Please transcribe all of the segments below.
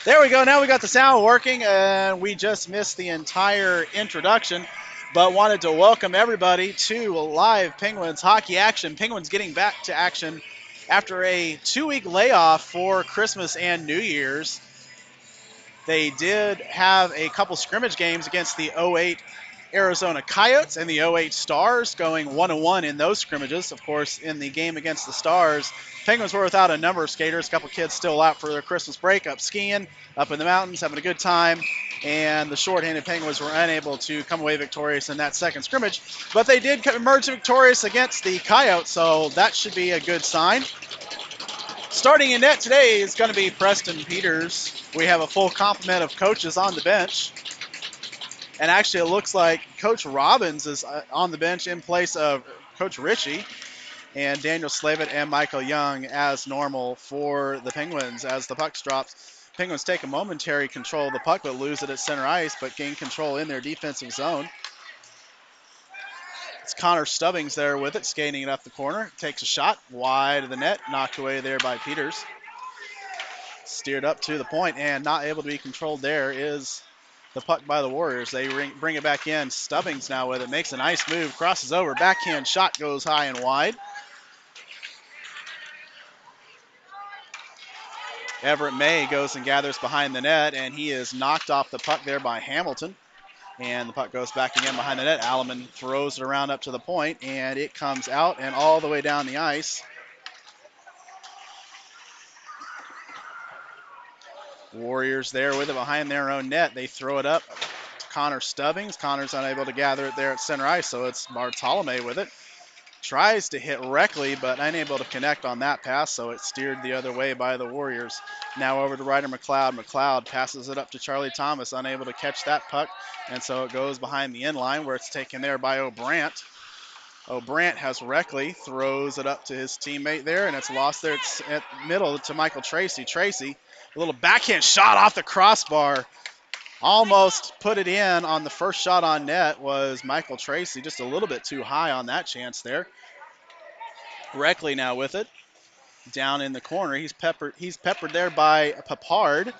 There we go. Now we got the sound working, and we just missed the entire introduction, but wanted to welcome everybody to live Penguins hockey action. Penguins getting back to action after a 2-week layoff for Christmas and New Year's. They did have a couple scrimmage games against the '08 Arizona Coyotes and the '08 Stars, going 1-1 in those scrimmages. Of course, in the game against the Stars, Penguins were without a number of skaters. A couple kids still out for their Christmas break, up skiing, up in the mountains, having a good time. And the shorthanded Penguins were unable to come away victorious in that second scrimmage. But they did emerge victorious against the Coyotes, so that should be a good sign. Starting in net today is going to be Preston Peters. We have a full complement of coaches on the bench. And actually, it looks like Coach Robbins is on the bench in place of Coach Ritchie, and Daniel Slavett and Michael Young as normal for the Penguins. As the puck drops, Penguins take a momentary control of the puck, but lose it at center ice, but gain control in their defensive zone. It's Connor Stubbings there with it, skating it up the corner. Takes a shot wide of the net, knocked away there by Peters. Steered up to the point and not able to be controlled there is the puck by the Warriors. They bring it back in. Stubbings now with it. Makes a nice move. Crosses over. Backhand shot goes high and wide. Everett May goes and gathers behind the net, and he is knocked off the puck there by Hamilton. And the puck goes back again behind the net. Alleman throws it around up to the point, and it comes out and all the way down the ice. Warriors there with it behind their own net. They throw it up to Connor Stubbings. Connor's unable to gather it there at center ice, so it's Bartolome with it. Tries to hit Reckley, but unable to connect on that pass, so it's steered the other way by the Warriors. Now over to Ryder McLeod. McLeod passes it up to Charlie Thomas, unable to catch that puck, and so it goes behind the end line where it's taken there by O'Brant. O'Brant has Reckley, throws it up to his teammate there, and it's lost there at middle to Michael Tracy. Tracy, a little backhand shot off the crossbar. Almost put it in on the first shot on net was Michael Tracy. Just a little bit too high on that chance there. Reckley now with it. Down in the corner. He's peppered there by Papard.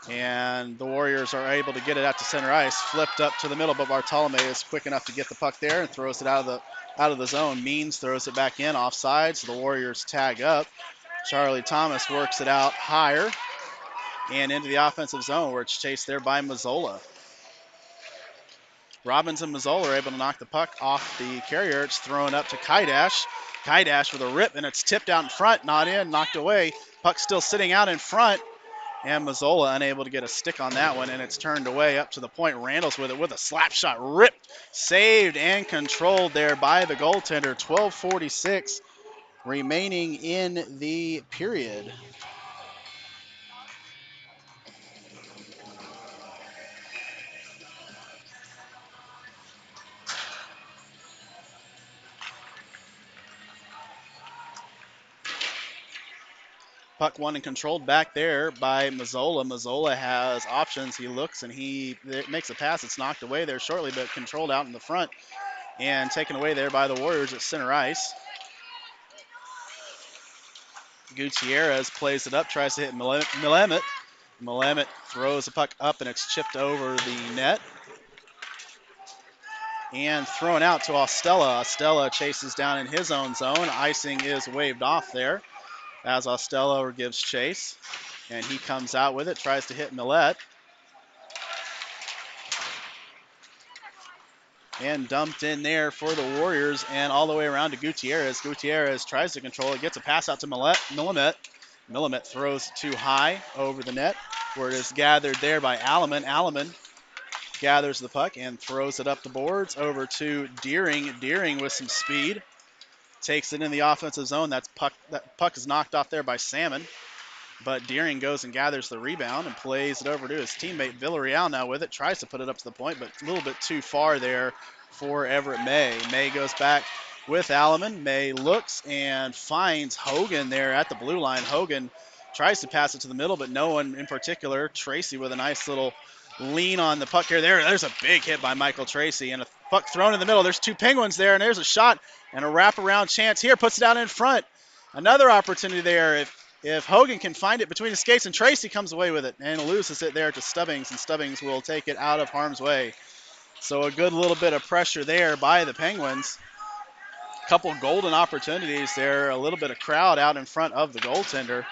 And the Warriors are able to get it out to center ice. Flipped up to the middle, but Bartolome is quick enough to get the puck there and throws it out of the zone. Means throws it back in offside, so the Warriors tag up. Charlie Thomas works it out higher and into the offensive zone where it's chased there by Mazzola. Robbins and Mazzola are able to knock the puck off the carrier. It's thrown up to Kaidash. Kaidash with a rip, and it's tipped out in front, not in, knocked away. Puck still sitting out in front, and Mazzola unable to get a stick on that one, and it's turned away up to the point. Randall's with it with a slap shot, ripped, saved, and controlled there by the goaltender. 12:46 remaining in the period. Puck won and controlled back there by Mazzola. Mazzola has options. He looks and he makes a pass. It's knocked away there shortly, but controlled out in the front and taken away there by the Warriors at center ice. Gutierrez plays it up, tries to hit Millet. Millet throws the puck up and it's chipped over the net. And thrown out to Ostella. Ostella chases down in his own zone. Icing is waved off there as Ostella gives chase. And he comes out with it, tries to hit Millet. And dumped in there for the Warriors and all the way around to Gutierrez. Gutierrez tries to control it, gets a pass out to Millet. Millet throws too high over the net where it is gathered there by Alleman. Alleman gathers the puck and throws it up the boards over to Deering. Deering with some speed. Takes it in the offensive zone. That puck is knocked off there by Salmon. But Deering goes and gathers the rebound and plays it over to his teammate Villarreal now with it. Tries to put it up to the point, but a little bit too far there for Everett May. May goes back with Alleman. May looks and finds Hogan there at the blue line. Hogan tries to pass it to the middle, but no one in particular. Tracy with a nice little lean on the puck here. There's a big hit by Michael Tracy and a puck thrown in the middle. There's two Penguins there, and there's a shot and a wraparound chance here. Puts it out in front. Another opportunity there. If if Hogan can find it between his skates, and Tracy comes away with it and loses it there to Stubbings, and Stubbings will take it out of harm's way. So a good little bit of pressure there by the Penguins. A couple golden opportunities there, a little bit of crowd out in front of the goaltender,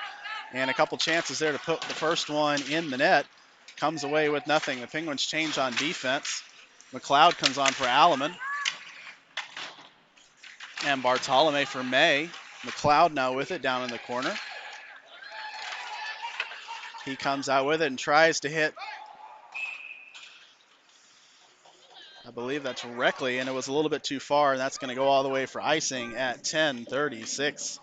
and a couple chances there to put the first one in the net. Comes away with nothing. The Penguins change on defense. McLeod comes on for Alleman. And Bartolome for May. McLeod now with it down in the corner. He comes out with it and tries to hit, I believe that's Reckley, and it was a little bit too far, and that's going to go all the way for icing at 10:36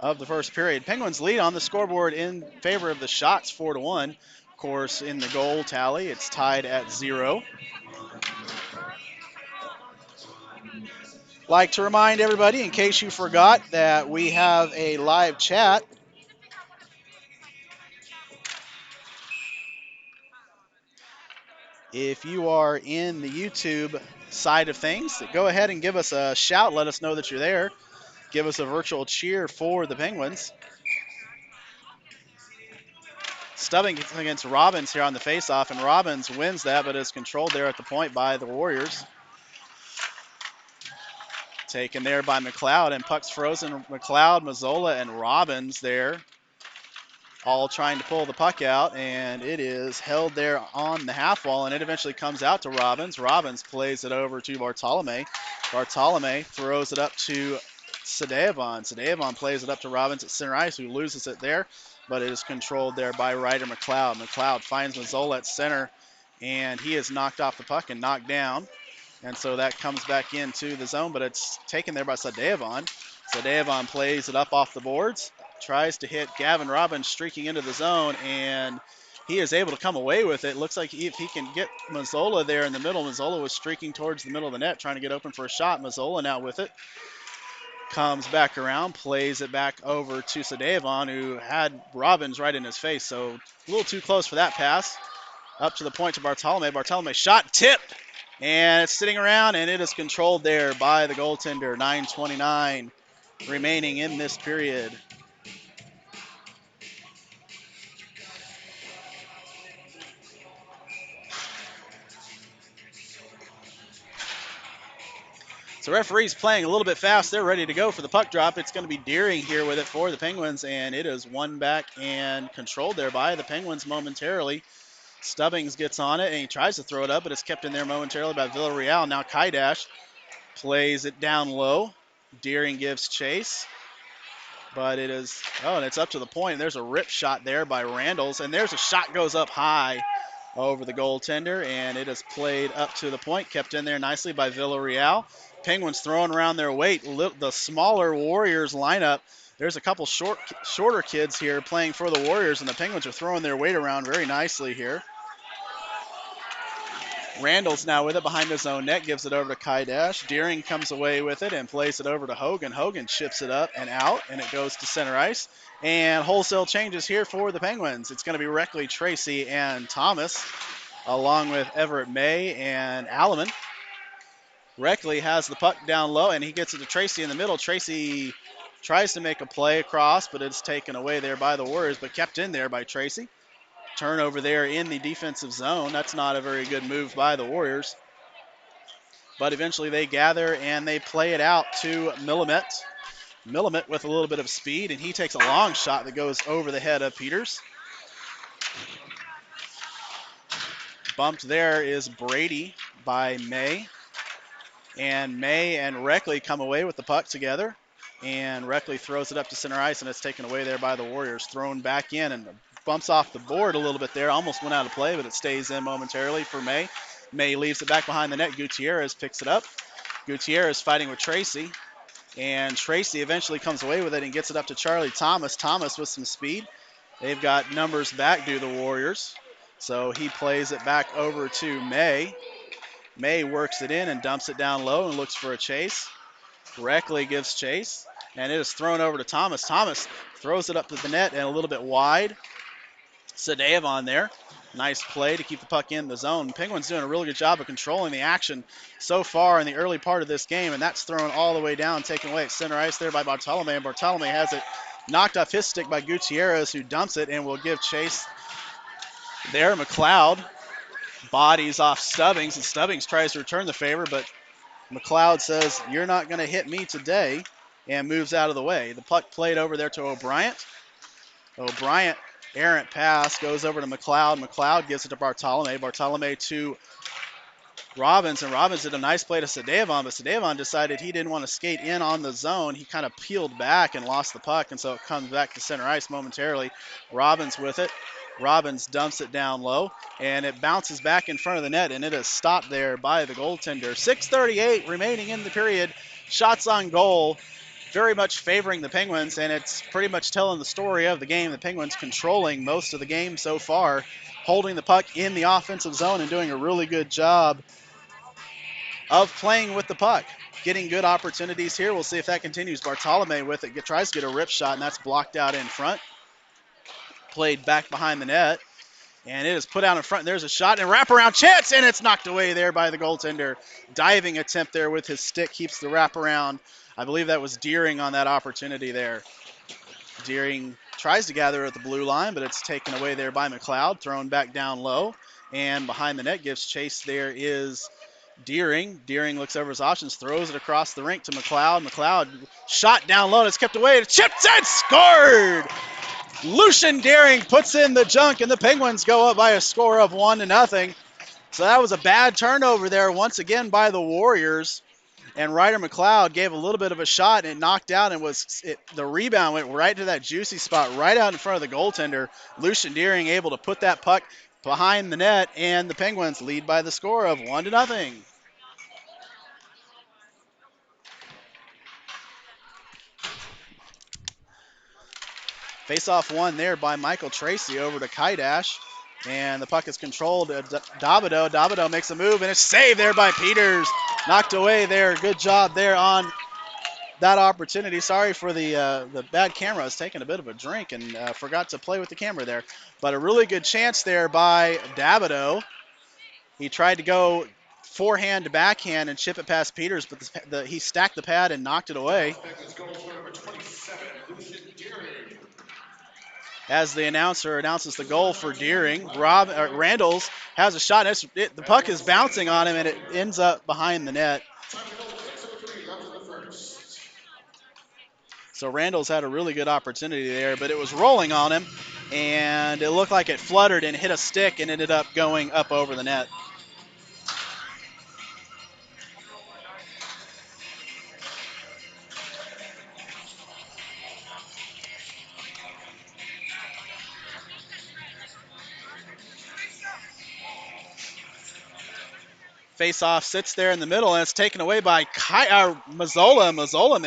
of the first period. Penguins lead on the scoreboard in favor of the Shots 4-1. Of course, in the goal tally, it's tied at 0. Like to remind everybody, in case you forgot, that we have a live chat. If you are in the YouTube side of things, go ahead and give us a shout. Let us know that you're there. Give us a virtual cheer for the Penguins. Stubbing against Robbins here on the faceoff, and Robbins wins that, but is controlled there at the point by the Warriors. Taken there by McLeod, and puck's frozen. McLeod, Mazzola, and Robbins there, all trying to pull the puck out, and it is held there on the half wall, and it eventually comes out to Robbins. Robbins plays it over to Bartolome. Bartolome throws it up to Sadeavon. Sadeavon plays it up to Robbins at center ice, who loses it there, but it is controlled there by Ryder McLeod. McLeod finds Mazzola at center, and he is knocked off the puck and knocked down. And so that comes back into the zone, but it's taken there by Sadeavon. Sadeavon plays it up off the boards, tries to hit Gavin Robbins streaking into the zone, and he is able to come away with it. Looks like if he can get Mazzola there in the middle. Mazzola was streaking towards the middle of the net, trying to get open for a shot. Mazzola now with it. Comes back around, plays it back over to Sadeavon, who had Robbins right in his face. So a little too close for that pass. Up to the point to Bartolome. Bartolome shot tipped. And it's sitting around, and it is controlled there by the goaltender. 9:29 remaining in this period. So referee's playing a little bit fast. They're ready to go for the puck drop. It's going to be Deering here with it for the Penguins, and it is won back and controlled there by the Penguins momentarily. Stubbings gets on it, and he tries to throw it up, but it's kept in there momentarily by Villarreal. Now Kaidash plays it down low. Deering gives chase. But it is, and it's up to the point. There's a rip shot there by Randalls, and there's a shot goes up high over the goaltender, and it is played up to the point, kept in there nicely by Villarreal. Penguins throwing around their weight. The smaller Warriors lineup, there's a couple shorter kids here playing for the Warriors, and the Penguins are throwing their weight around very nicely here. Randall's now with it behind his own net, gives it over to Kaidash. Deering comes away with it and plays it over to Hogan. Hogan chips it up and out, and it goes to center ice. And wholesale changes here for the Penguins. It's going to be Reckley, Tracy, and Thomas, along with Everett May and Alleman. Reckley has the puck down low, and he gets it to Tracy in the middle. Tracy tries to make a play across, but it's taken away there by the Warriors, but kept in there by Tracy. Turnover there in the defensive zone. That's not a very good move by the Warriors. But eventually they gather and they play it out to Millimet. Millimet with a little bit of speed, and he takes a long shot that goes over the head of Peters. Bumped there is Brady by May. And May and Reckley come away with the puck together. And Reckley throws it up to center ice, and it's taken away there by the Warriors. Thrown back in, and bumps off the board a little bit there. Almost went out of play, but it stays in momentarily for May. May leaves it back behind the net. Gutierrez picks it up. Gutierrez fighting with Tracy. And Tracy eventually comes away with it and gets it up to Charlie Thomas. Thomas with some speed. They've got numbers back, do the Warriors. So he plays it back over to May. May works it in and dumps it down low and looks for a chase. Reckley gives chase, and it is thrown over to Thomas. Thomas throws it up to the net and a little bit wide. Sadeavon there. Nice play to keep the puck in the zone. Penguins doing a really good job of controlling the action so far in the early part of this game, and that's thrown all the way down, taken away at center ice there by Bartolome, and Bartolome has it Knocked off his stick by Gutierrez, who dumps it and will give chase there. McLeod bodies off Stubbings, and Stubbings tries to return the favor, but McLeod says, "You're not going to hit me today," and moves out of the way. The puck played over there to O'Brien. O'Brien, errant pass, goes over to McLeod. McLeod gives it to Bartolome. Bartolome to Robbins, and Robbins did a nice play to Sadevon, but Sadevon decided he didn't want to skate in on the zone. He kind of peeled back and lost the puck, and so it comes back to center ice momentarily. Robbins with it. Robbins dumps it down low, and it bounces back in front of the net, and it is stopped there by the goaltender. 6:38 remaining in the period. Shots on goal very much favoring the Penguins, and it's pretty much telling the story of the game. The Penguins controlling most of the game so far, holding the puck in the offensive zone and doing a really good job of playing with the puck. Getting good opportunities here. We'll see if that continues. Bartolome with it tries to get a rip shot, and that's blocked out in front. Played back behind the net, and it is put out in front. There's a shot and a wraparound chance, and it's knocked away there by the goaltender. Diving attempt there with his stick keeps the wraparound. I believe that was Deering on that opportunity there. Deering tries to gather at the blue line, but it's taken away there by McLeod. Thrown back down low, and behind the net gives chase. There is Deering. Deering looks over his options, throws it across the rink to McLeod. McLeod shot down low, and it's kept away. It's chipped and scored! Lucian Deering puts in the junk, and the Penguins go up by a score of 1-0. So that was a bad turnover there once again by the Warriors. And Ryder McLeod gave a little bit of a shot, and it knocked out, and the rebound went right to that juicy spot right out in front of the goaltender. Lucian Deering able to put that puck behind the net, and the Penguins lead by the score of 1-0. Face-off won there by Michael Tracy over to Kaidash. And the puck is controlled. Davido. Davido makes a move, and it's saved there by Peters. Knocked away there. Good job there on that opportunity. Sorry for the bad camera. I was taking a bit of a drink and forgot to play with the camera there. But a really good chance there by Davido. He tried to go forehand to backhand and chip it past Peters, but he stacked the pad and knocked it away. As the announcer announces the goal for Deering, Randalls has a shot. The puck is bouncing on him, and it ends up behind the net. So Randalls had a really good opportunity there, but it was rolling on him, and it looked like it fluttered and hit a stick and ended up going up over the net. Face-off sits there in the middle, and it's taken away by Mazzola. Mazzola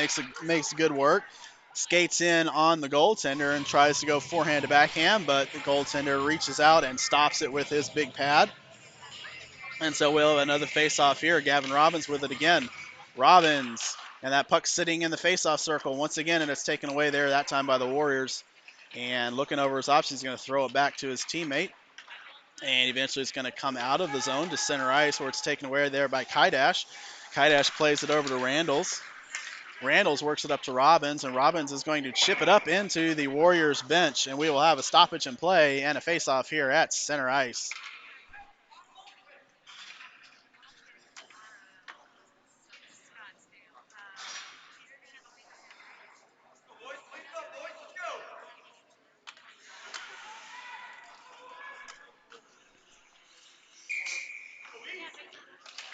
makes good work. Skates in on the goaltender and tries to go forehand to backhand, but the goaltender reaches out and stops it with his big pad. And so we'll have another face-off here. Gavin Robbins with it again. Robbins, and that puck sitting in the face-off circle once again, and it's taken away there that time by the Warriors. And looking over his options, he's going to throw it back to his teammate. And eventually it's going to come out of the zone to center ice, where it's taken away there by Kaidash. Kaidash plays it over to Randalls. Randalls works it up to Robbins, and Robbins is going to chip it up into the Warriors bench, and we will have a stoppage in play and a face-off here at center ice.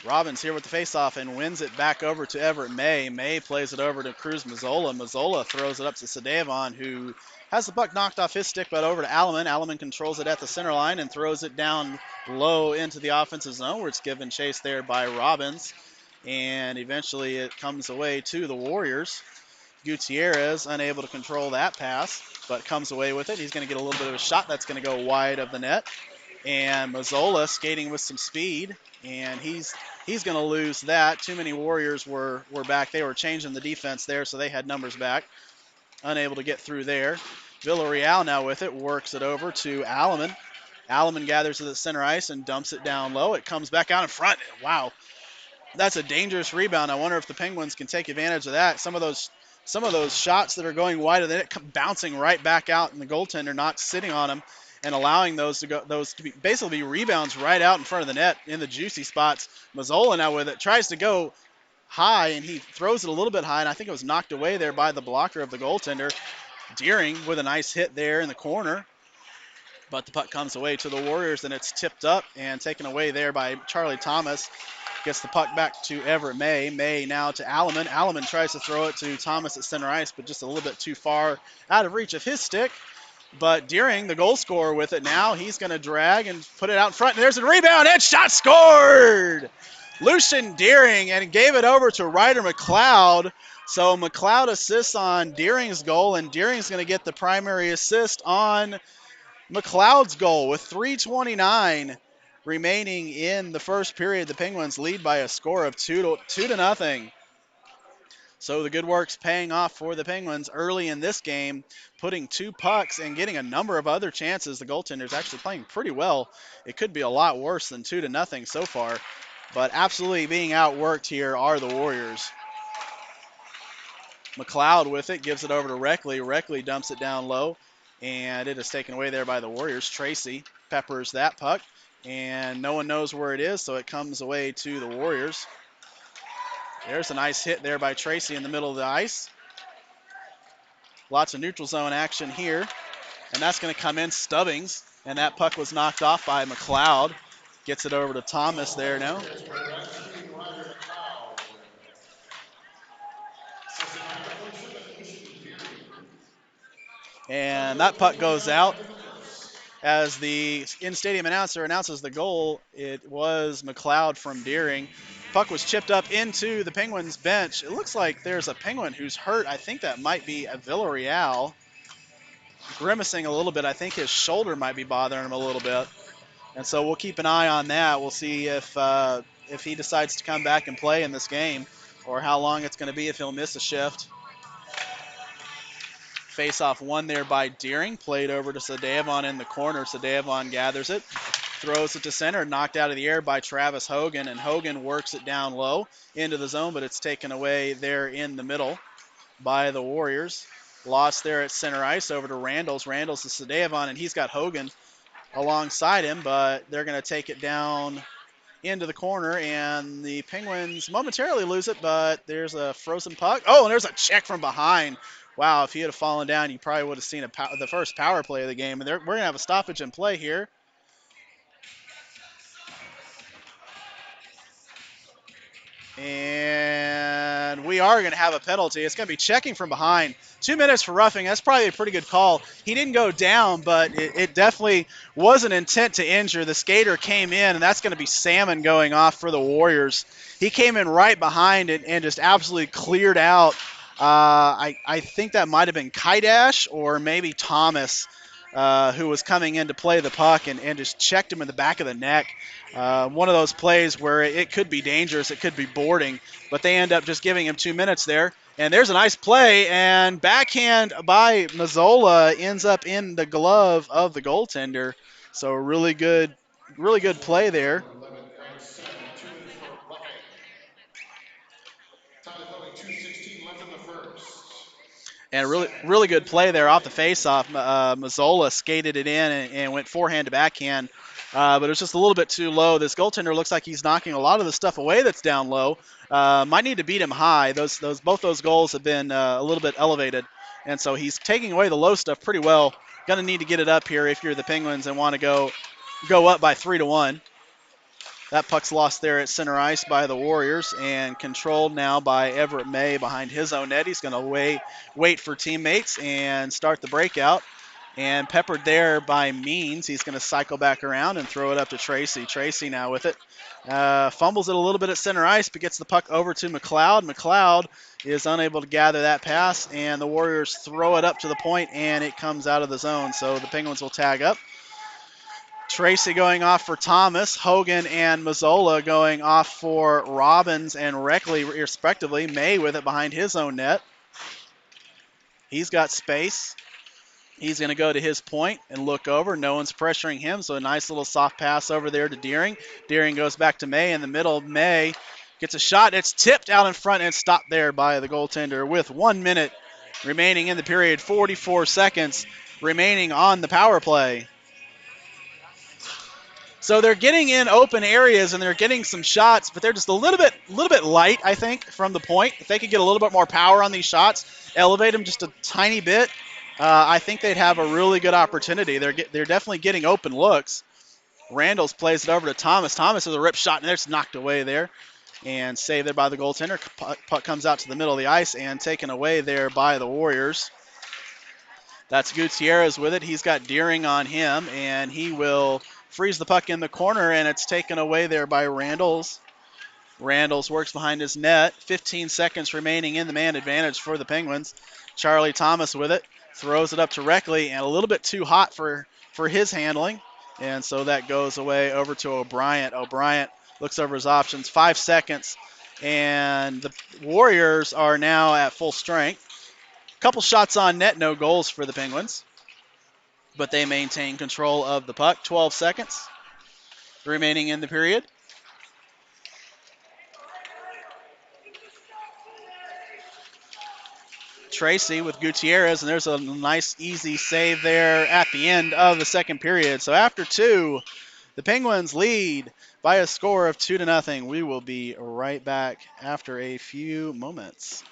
Robbins here with the faceoff and wins it back over to Everett May. May plays it over to Cruz Mazzola. Mazzola throws it up to Sadevon, who has the puck knocked off his stick, but over to Alleman. Alleman controls it at the center line and throws it down low into the offensive zone, where it's given chase there by Robbins. And eventually it comes away to the Warriors. Gutierrez unable to control that pass, but comes away with it. He's going to get a little bit of a shot that's going to go wide of the net. And Mazzola skating with some speed, and he's going to lose that. Too many Warriors were back. They were changing the defense there, so they had numbers back. Unable to get through there. Villarreal now with it, works it over to Alleman. Alleman gathers to the center ice and dumps it down low. It comes back out in front. Wow, that's a dangerous rebound. I wonder if the Penguins can take advantage of that. Some of those some of those shots that are going wide of the net bouncing right back out, and the goaltender not sitting on them and allowing those to be basically rebounds right out in front of the net in the juicy spots. Mazzola now with it tries to go high, and he throws it a little bit high, and I think it was knocked away there by the blocker of the goaltender. Deering with a nice hit there in the corner, but the puck comes away to the Warriors, and it's tipped up and taken away there by Charlie Thomas. Gets the puck back to Everett May. May now to Alleman. Alleman tries to throw it to Thomas at center ice, but just a little bit too far out of reach of his stick. But Deering, the goal scorer with it now, he's going to drag and put it out in front. And there's a rebound, and shot scored! Lucian Deering, and gave it over to Ryder McLeod. So McLeod assists on Deering's goal, and Deering's going to get the primary assist on McLeod's goal with 3:29 remaining in the first period. The Penguins lead by a score of 2-0. So the good work's paying off for the Penguins early in this game, putting 2 pucks and getting a number of other chances. The goaltender's actually playing pretty well. It could be a lot worse than 2-0 so far, but absolutely being outworked here are the Warriors. McLeod with it, gives it over to Reckley. Reckley dumps it down low, and it is taken away there by the Warriors. Tracy peppers that puck, and no one knows where it is, so it comes away to the Warriors. There's a nice hit there by Tracy in the middle of the ice. Lots of neutral zone action here, and that's going to come in. Stubbings, and that puck was knocked off by McLeod. Gets it over to Thomas there now. And that puck goes out. As the in-stadium announcer announces the goal, it was McLeod from Deering. Puck was chipped up into the Penguins bench. It looks like there's a Penguin who's hurt. I think that might be a Villarreal. Grimacing a little bit. I think his shoulder might be bothering him a little bit. And so we'll keep an eye on that. We'll see if he decides to come back and play in this game, or how long it's going to be if he'll miss a shift. Face-off won there by Deering. Played over to Sadevon in the corner. Sadevon gathers it. Throws it to center. Knocked out of the air by Travis Hogan. And Hogan works it down low into the zone, but it's taken away there in the middle by the Warriors. Lost there at center ice over to Randalls. Randalls to Sadevon, and he's got Hogan alongside him, but they're going to take it down into the corner, and the Penguins momentarily lose it, but there's a frozen puck. Oh, and there's a check from behind. Wow, if he had fallen down, you probably would have seen the first power play of the game. And we're going to have a stoppage in play here. And we are going to have a penalty. It's going to be checking from behind. 2 minutes for roughing. That's probably a pretty good call. He didn't go down, but it definitely was an intent to injure. The skater came in, and that's going to be Salmon going off for the Warriors. He came in right behind it and just absolutely cleared out. I think that might have been Kaidash or maybe Thomas, who was coming in to play the puck and just checked him in the back of the neck. One of those plays where it could be dangerous, it could be boarding, but they end up just giving him 2 minutes there. And there's a nice play, and backhand by Mazzola ends up in the glove of the goaltender. So really good play there. And really good play there off the faceoff. Mazzola skated it in and went forehand to backhand, but it was just a little bit too low. This goaltender looks like he's knocking a lot of the stuff away that's down low. Might need to beat him high. Both those goals have been a little bit elevated, and so he's taking away the low stuff pretty well. Going to need to get it up here if you're the Penguins and want to go up by 3-1. That puck's lost there at center ice by the Warriors and controlled now by Everett May behind his own net. He's going to wait for teammates and start the breakout. And peppered there by Means. He's going to cycle back around and throw it up to Tracy. Tracy now with it. Fumbles it a little bit at center ice, but gets the puck over to McLeod. McLeod is unable to gather that pass, and the Warriors throw it up to the point, and it comes out of the zone. So the Penguins will tag up. Tracy going off for Thomas. Hogan and Mazzola going off for Robbins and Reckley, respectively. May with it behind his own net. He's got space. He's going to go to his point and look over. No one's pressuring him, so a nice little soft pass over there to Deering. Deering goes back to May in the middle. May Gets a shot. It's tipped out in front and stopped there by the goaltender with 1 minute remaining in the period. 44 seconds remaining on the power play. So they're getting in open areas and they're getting some shots, but they're just a little bit light, I think, from the point. If they could get a little bit more power on these shots, elevate them just a tiny bit, I think they'd have a really good opportunity. They're definitely getting open looks. Randalls plays it over to Thomas. Thomas has a rip shot and it's knocked away there and saved there by the goaltender. Puck comes out to the middle of the ice and taken away there by the Warriors. That's Gutierrez with it. He's got Deering on him, and he will freeze the puck in the corner, and it's taken away there by Randalls. Randalls works behind his net. 15 seconds remaining in the man advantage for the Penguins. Charlie Thomas with it. Throws it up to Reckley, and a little bit too hot for his handling. And so that goes away over to O'Brien. O'Brien looks over his options. 5 seconds, and the Warriors are now at full strength. Couple shots on net, no goals for the Penguins, but they maintain control of the puck. 12 seconds remaining in the period. Tracy with Gutierrez, and there's a nice, easy save there at the end of the second period. So after 2, the Penguins lead by a score of 2-0. We will be right back after a few moments.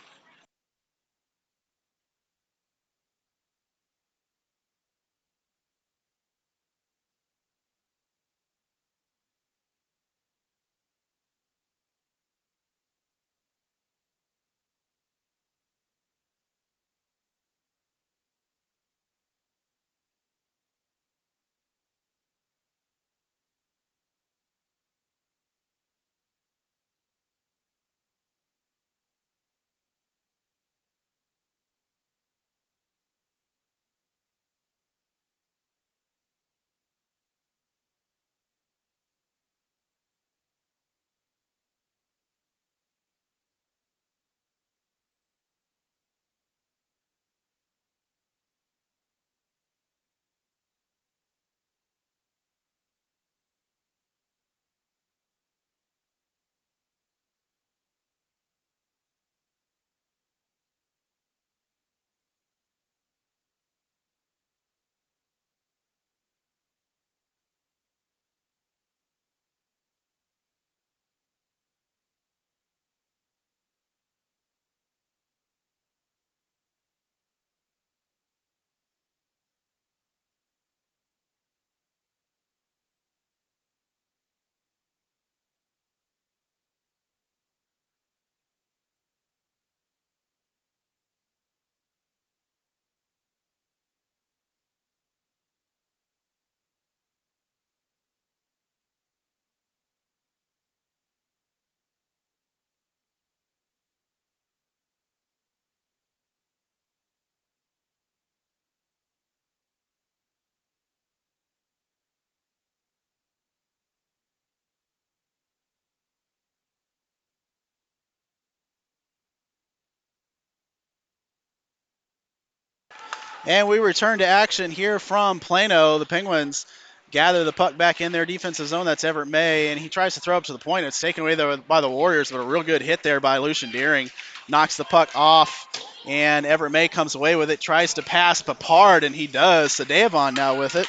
And we return to action here from Plano. The Penguins gather the puck back in their defensive zone. That's Everett May, and he tries to throw up to the point. It's taken away by the Warriors, but a real good hit there by Lucian Deering. Knocks the puck off, and Everett May comes away with it. Tries to pass Papard, and he does. Sadevon now with it.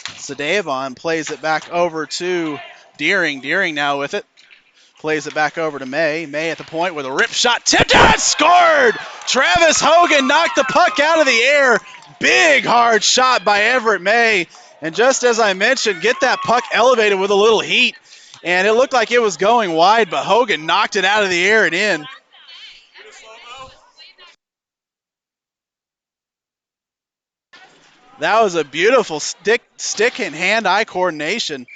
Sadevon plays it back over to Deering. Deering now with it. Plays it back over to May. May at the point with a rip shot. Tipped out, scored! Travis Hogan knocked the puck out of the air. Big hard shot by Everett May. And just as I mentioned, get that puck elevated with a little heat. And it looked like it was going wide, but Hogan knocked it out of the air and in. That was a beautiful stick and hand-eye coordination.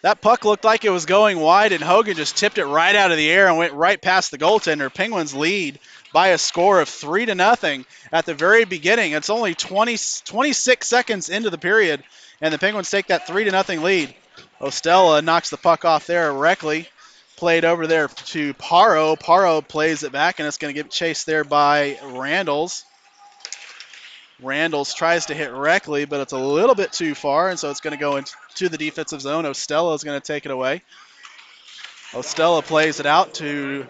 That puck looked like it was going wide, and Hogan just tipped it right out of the air and went right past the goaltender. Penguins lead by a score of 3-0 at the very beginning. It's only 26 seconds into the period, and the Penguins take that 3-0 lead. Ostella knocks the puck off there. Reckley played over there to Paro. Paro plays it back, and it's going to get chased there by Randalls. Randalls tries to hit Reckley, but it's a little bit too far, and so it's going to go into the defensive zone. Ostella is going to take it away. Ostella plays it out to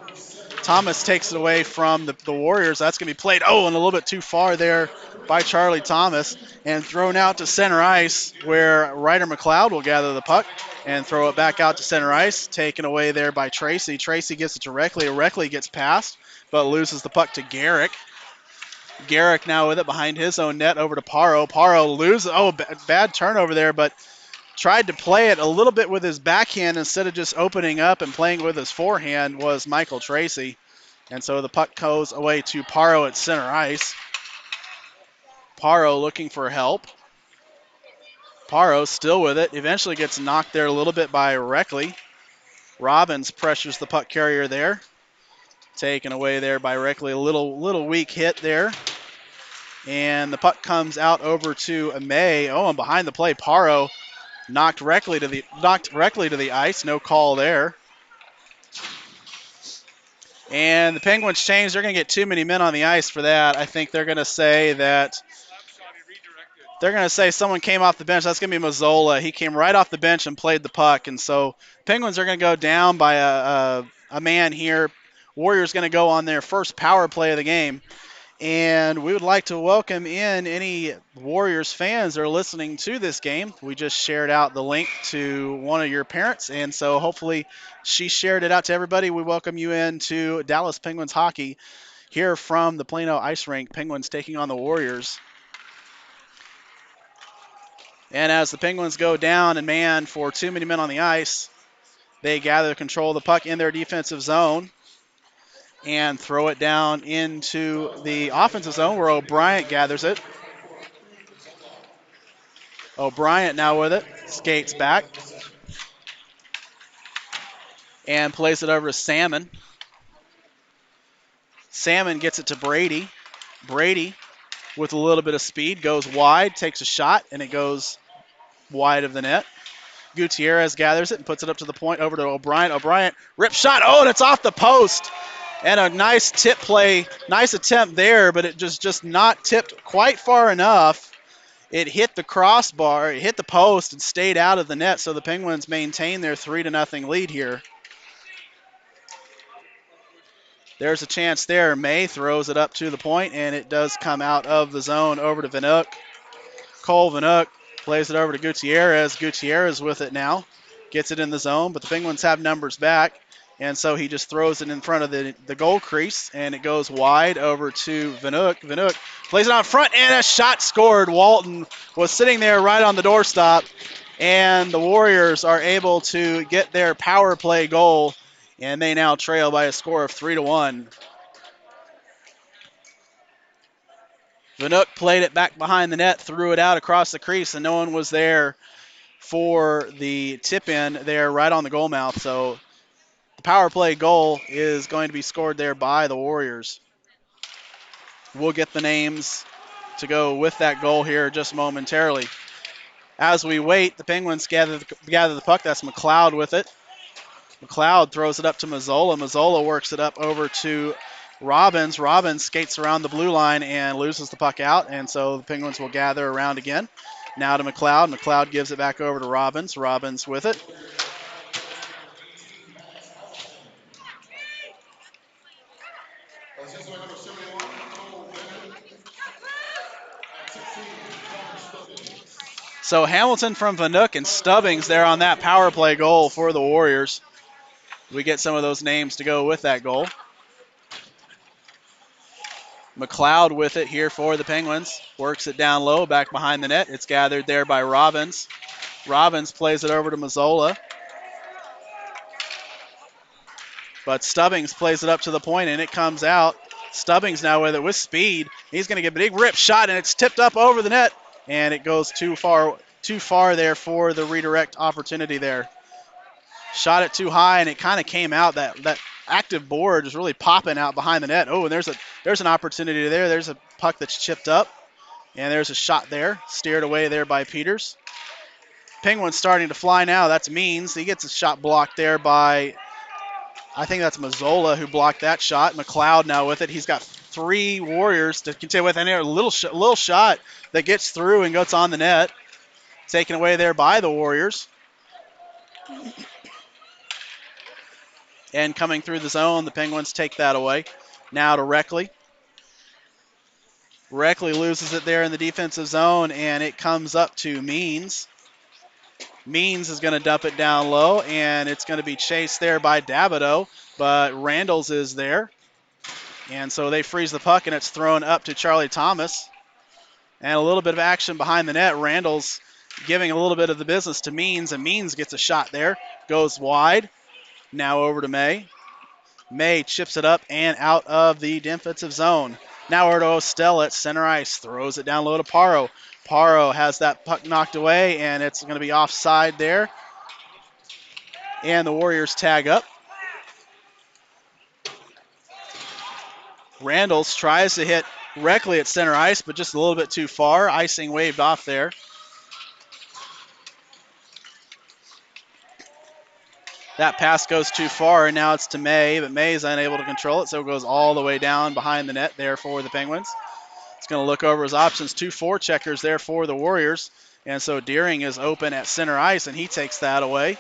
Thomas, takes it away from the Warriors. That's going to be played, and a little bit too far there by Charlie Thomas, and thrown out to center ice where Ryder McLeod will gather the puck and throw it back out to center ice, taken away there by Tracy. Tracy gets it to Reckley. Reckley gets past, but loses the puck to Garrick. Garrick now with it behind his own net over to Paro. Paro loses. Bad turnover there, but tried to play it a little bit with his backhand instead of just opening up and playing with his forehand was Michael Tracy. And so the puck goes away to Paro at center ice. Paro looking for help. Paro still with it. Eventually gets knocked there a little bit by Reckley. Robbins pressures the puck carrier there. Taken away there by Reckley. A little weak hit there. And the puck comes out over to May. And behind the play, Paro knocked Reckley to the ice. No call there. And the Penguins change. They're going to get too many men on the ice for that. I think they're going to say someone came off the bench. That's going to be Mazzola. He came right off the bench and played the puck. And so Penguins are going to go down by a man here. Warriors going to go on their first power play of the game. And we would like to welcome in any Warriors fans that are listening to this game. We just shared out the link to one of your parents, and so hopefully she shared it out to everybody. We welcome you in to Dallas Penguins hockey here from the Plano Ice Rink. Penguins taking on the Warriors. And as the Penguins go down and man for too many men on the ice, they gather control of the puck in their defensive zone and throw it down into the offensive zone where O'Brien gathers it. O'Brien now with it, skates back and plays it over to Salmon. Salmon gets it to Brady. Brady, with a little bit of speed, goes wide, takes a shot, and it goes wide of the net. Gutierrez gathers it and puts it up to the point over to O'Brien. O'Brien, rip shot. And it's off the post. And a nice tip play, nice attempt there, but it just not tipped quite far enough. It hit the crossbar, it hit the post, and stayed out of the net, so the Penguins maintain their 3-0 lead here. There's a chance there. May throws it up to the point, and it does come out of the zone over to Vanook. Cole Vanook plays it over to Gutierrez. Gutierrez with it now. Gets it in the zone, but the Penguins have numbers back, and so he just throws it in front of the goal crease, and it goes wide over to Vanook. Vanook plays it out front, and a shot scored. Walton was sitting there right on the doorstop, and the Warriors are able to get their power play goal, and they now trail by a score of 3-1. Vanook played it back behind the net, threw it out across the crease, and no one was there for the tip-in there right on the goal mouth. So the power play goal is going to be scored there by the Warriors. We'll get the names to go with that goal here just momentarily. As we wait, the Penguins gather the puck. That's McLeod with it. McLeod throws it up to Mazzola. Mazzola works it up over to Robbins. Robbins skates around the blue line and loses the puck out, and so the Penguins will gather around again. Now to McLeod. McLeod gives it back over to Robbins. Robbins with it. So Hamilton from Vanook and Stubbings there on that power play goal for the Warriors. We get some of those names to go with that goal. McLeod with it here for the Penguins. Works it down low, back behind the net. It's gathered there by Robbins. Robbins plays it over to Mazzola. But Stubbings plays it up to the point, and it comes out. Stubbings now with it with speed. He's going to get a big rip shot, and it's tipped up over the net, and it goes too far there for the redirect opportunity there. Shot it too high, and it kind of came out. That active board is really popping out behind the net. And there's an opportunity there. There's a puck that's chipped up, and there's a shot there, steered away there by Peters. Penguins starting to fly now. That's Means. He gets a shot blocked there by, I think that's Mazzola who blocked that shot. McLeod now with it. He's got three Warriors to continue with, and a little shot that gets through and goes on the net. Taken away there by the Warriors. And coming through the zone, the Penguins take that away. Now to Reckley. Reckley loses it there in the defensive zone, and it comes up to Means. Means is going to dump it down low, and it's going to be chased there by Davido, but Randalls is there. And so they freeze the puck, and it's thrown up to Charlie Thomas. And a little bit of action behind the net. Randall's giving a little bit of the business to Means, and Means gets a shot there. Goes wide. Now over to May. May chips it up and out of the defensive zone. Now over to Ostella at center ice. Throws it down low to Paro. Paro has that puck knocked away, and it's going to be offside there. And the Warriors tag up. Randalls tries to hit Reckley at center ice, but just a little bit too far. Icing waved off there. That pass goes too far, and now it's to May, but May is unable to control it, so it goes all the way down behind the net there for the Penguins. He's going to look over his options. 2 forecheckers there for the Warriors, and so Deering is open at center ice, and he takes that away.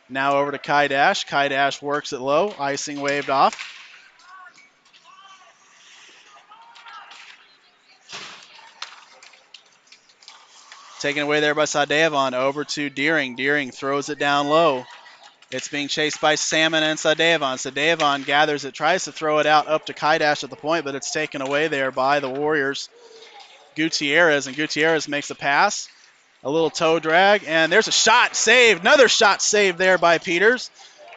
Now over to Kai Dash. Kai Dash works it low. Icing waved off. Taken away there by Sadevan. Over to Deering. Deering throws it down low. It's being chased by Salmon and Sadevan. Sadevan gathers it, tries to throw it out up to Kaidash at the point, but it's taken away there by the Warriors. Gutierrez, and Gutierrez makes a pass. A little toe drag, and there's a shot saved. Another shot saved there by Peters.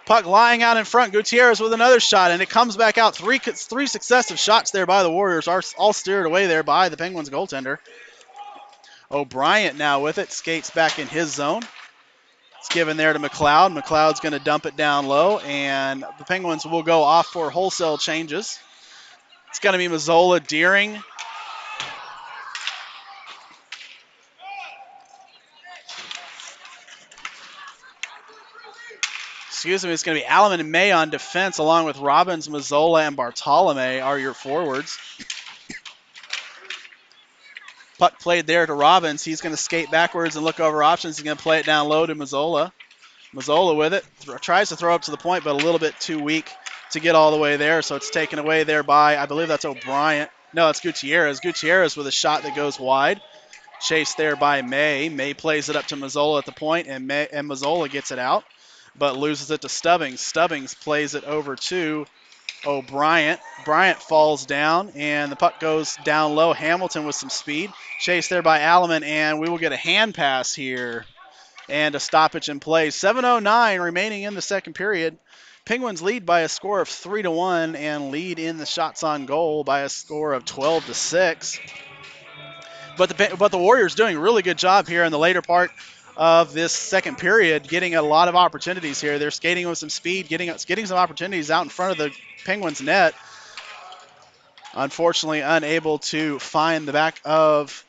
Puck lying out in front. Gutierrez with another shot, and it comes back out. Three successive shots there by the Warriors, are all steered away there by the Penguins goaltender. O'Brien now with it, skates back in his zone. It's given there to McLeod. McLeod's going to dump it down low, and the Penguins will go off for wholesale changes. It's going to be Mazzola, Deering. Excuse me, it's going to be Alleman and May on defense, along with Robbins, Mazzola, and Bartolome are your forwards. Puck played there to Robbins. He's going to skate backwards and look over options. He's going to play it down low to Mazzola. Mazzola with it. Tries to throw up to the point, but a little bit too weak to get all the way there. So it's taken away there by, I believe that's O'Brien. No, it's Gutierrez. Gutierrez with a shot that goes wide. Chased there by May. May plays it up to Mazzola at the point, and Mazzola gets it out, but loses it to Stubbings. Stubbings plays it over to O'Brien. Bryant falls down, and the puck goes down low. Hamilton with some speed. Chased there by Alleman, and we will get a hand pass here. And a stoppage in play. 7:09 remaining in the second period. Penguins lead by a score of 3-1 and lead in the shots on goal by a score of 12-6. But the Warriors doing a really good job here in the later part of this second period, getting a lot of opportunities here. They're skating with some speed, getting some opportunities out in front of the Penguins net. Unfortunately, unable to find the back of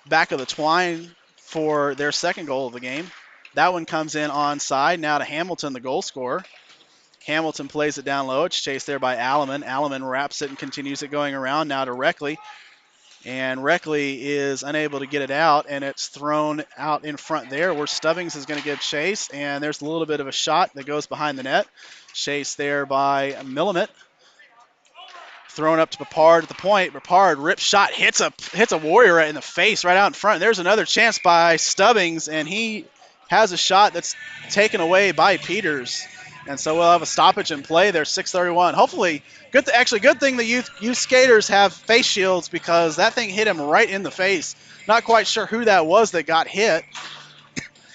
the twine for their second goal of the game. That one comes in onside. Now to Hamilton, the goal scorer. Hamilton plays it down low. It's chased there by Alleman. Alleman wraps it and continues it going around. Now to Reckley. And Reckley is unable to get it out, and it's thrown out in front there where Stubbings is going to give chase. And there's a little bit of a shot that goes behind the net. Chased there by Millimit. Thrown up to Papard at the point. Papard rips shot, hits a Warrior right in the face, right out in front. There's another chance by Stubbings, and he has a shot that's taken away by Peters. And so we'll have a stoppage in play there, 6:31. Hopefully, good thing the youth skaters have face shields, because that thing hit him right in the face. Not quite sure who that was that got hit.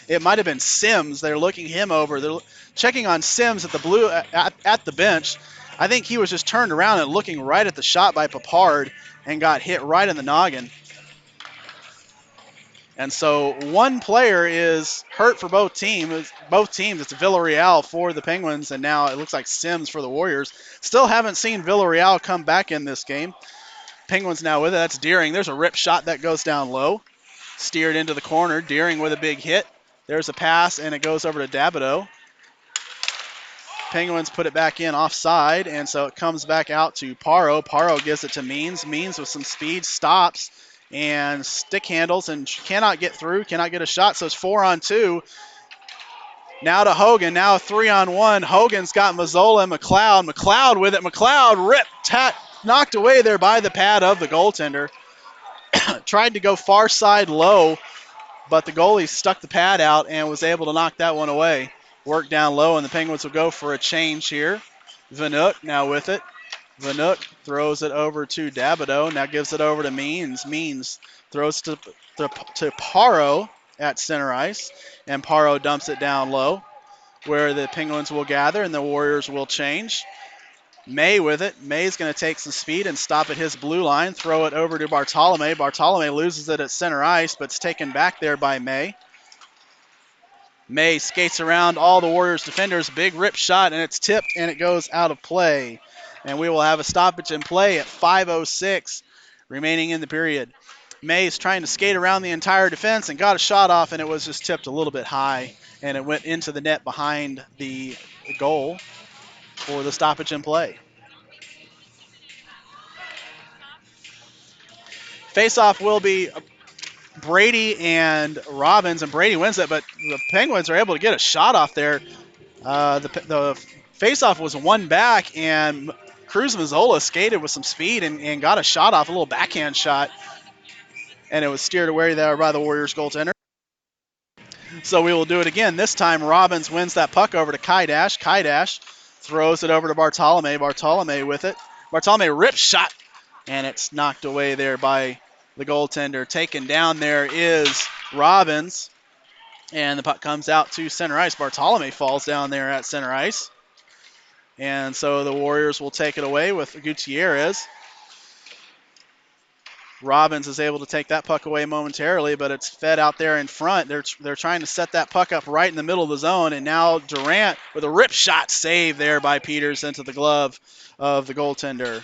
It might have been Sims. They're looking him over. They're checking on Sims at the bench. I think he was just turned around and looking right at the shot by Papard and got hit right in the noggin. And so one player is hurt for both teams. It's Villarreal for the Penguins, and now it looks like Sims for the Warriors. Still haven't seen Villarreal come back in this game. Penguins now with it. That's Deering. There's a rip shot that goes down low. Steered into the corner. Deering with a big hit. There's a pass, and it goes over to Dabido. Penguins put it back in offside, and so it comes back out to Paro. Paro gives it to Means. Means with some speed stops and stick handles and cannot get through, cannot get a shot, so it's 4-on-2. Now to Hogan. Now a 3-on-1. Hogan's got Mazzola and McLeod. McLeod with it. McLeod knocked away there by the pad of the goaltender. Tried to go far side low, but the goalie stuck the pad out and was able to knock that one away. Work down low, and the Penguins will go for a change here. Vanook now with it. Vanook throws it over to Dabido. Now gives it over to Means. Means throws to Paro at center ice, and Paro dumps it down low where the Penguins will gather and the Warriors will change. May with it. May's going to take some speed and stop at his blue line, throw it over to Bartolome. Bartolome loses it at center ice, but it's taken back there by May. May skates around all the Warriors defenders. Big rip shot, and it's tipped, and it goes out of play. And we will have a stoppage in play at 5:06 remaining in the period. May's trying to skate around the entire defense and got a shot off, and it was just tipped a little bit high, and it went into the net behind the goal for the stoppage in play. Face-off will be Brady and Robbins, and Brady wins it, but the Penguins are able to get a shot off there. The face-off was one back, and Cruz Mazzola skated with some speed and got a shot off, a little backhand shot, and it was steered away there by the Warriors goaltender. So we will do it again. This time Robbins wins that puck over to Kaidash. Kaidash throws it over to Bartolome. Bartolome with it. Bartolome rips shot, and it's knocked away there by the goaltender. Taken down there is Robbins, and the puck comes out to center ice. Bartolome falls down there at center ice. And so the Warriors will take it away with Gutierrez. Robbins is able to take that puck away momentarily, but it's fed out there in front. They're trying to set that puck up right in the middle of the zone, and now Durant with a rip shot save there by Peters into the glove of the goaltender.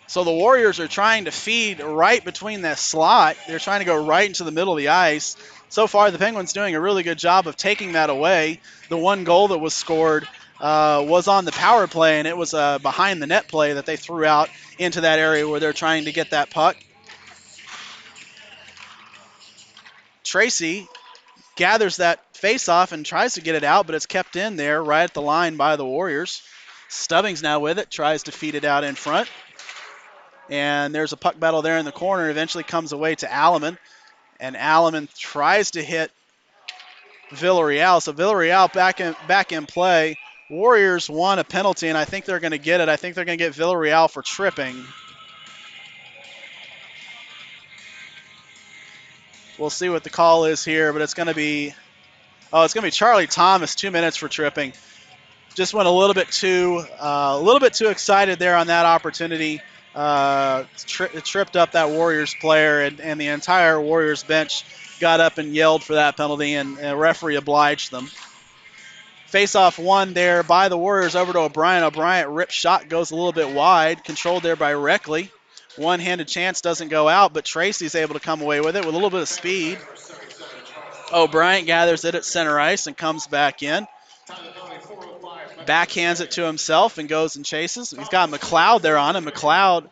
So the Warriors are trying to feed right between that slot. They're trying to go right into the middle of the ice. So far, the Penguins doing a really good job of taking that away. The one goal that was scored was on the power play, and it was a behind the net play that they threw out into that area where they're trying to get that puck. Tracy gathers that face-off and tries to get it out, but it's kept in there right at the line by the Warriors. Stubbings now with it, tries to feed it out in front. And there's a puck battle there in the corner. Eventually comes away to Alleman. And Alleman tries to hit Villarreal. So Villarreal back in play. Warriors won a penalty, and I think they're going to get it. I think they're going to get Villarreal for tripping. We'll see what the call is here, but it's going to be Charlie Thomas, 2 minutes for tripping. Just went a little bit too excited there on that opportunity. Tripped up that Warriors player, and the entire Warriors bench got up and yelled for that penalty, and the referee obliged them. Face-off won there by the Warriors over to O'Brien. O'Brien rip shot goes a little bit wide, controlled there by Reckley. One-handed chance doesn't go out, but Tracy's able to come away with it with a little bit of speed. O'Brien gathers it at center ice and comes back in. Backhands it to himself and goes and chases. He's got McLeod there on him. McLeod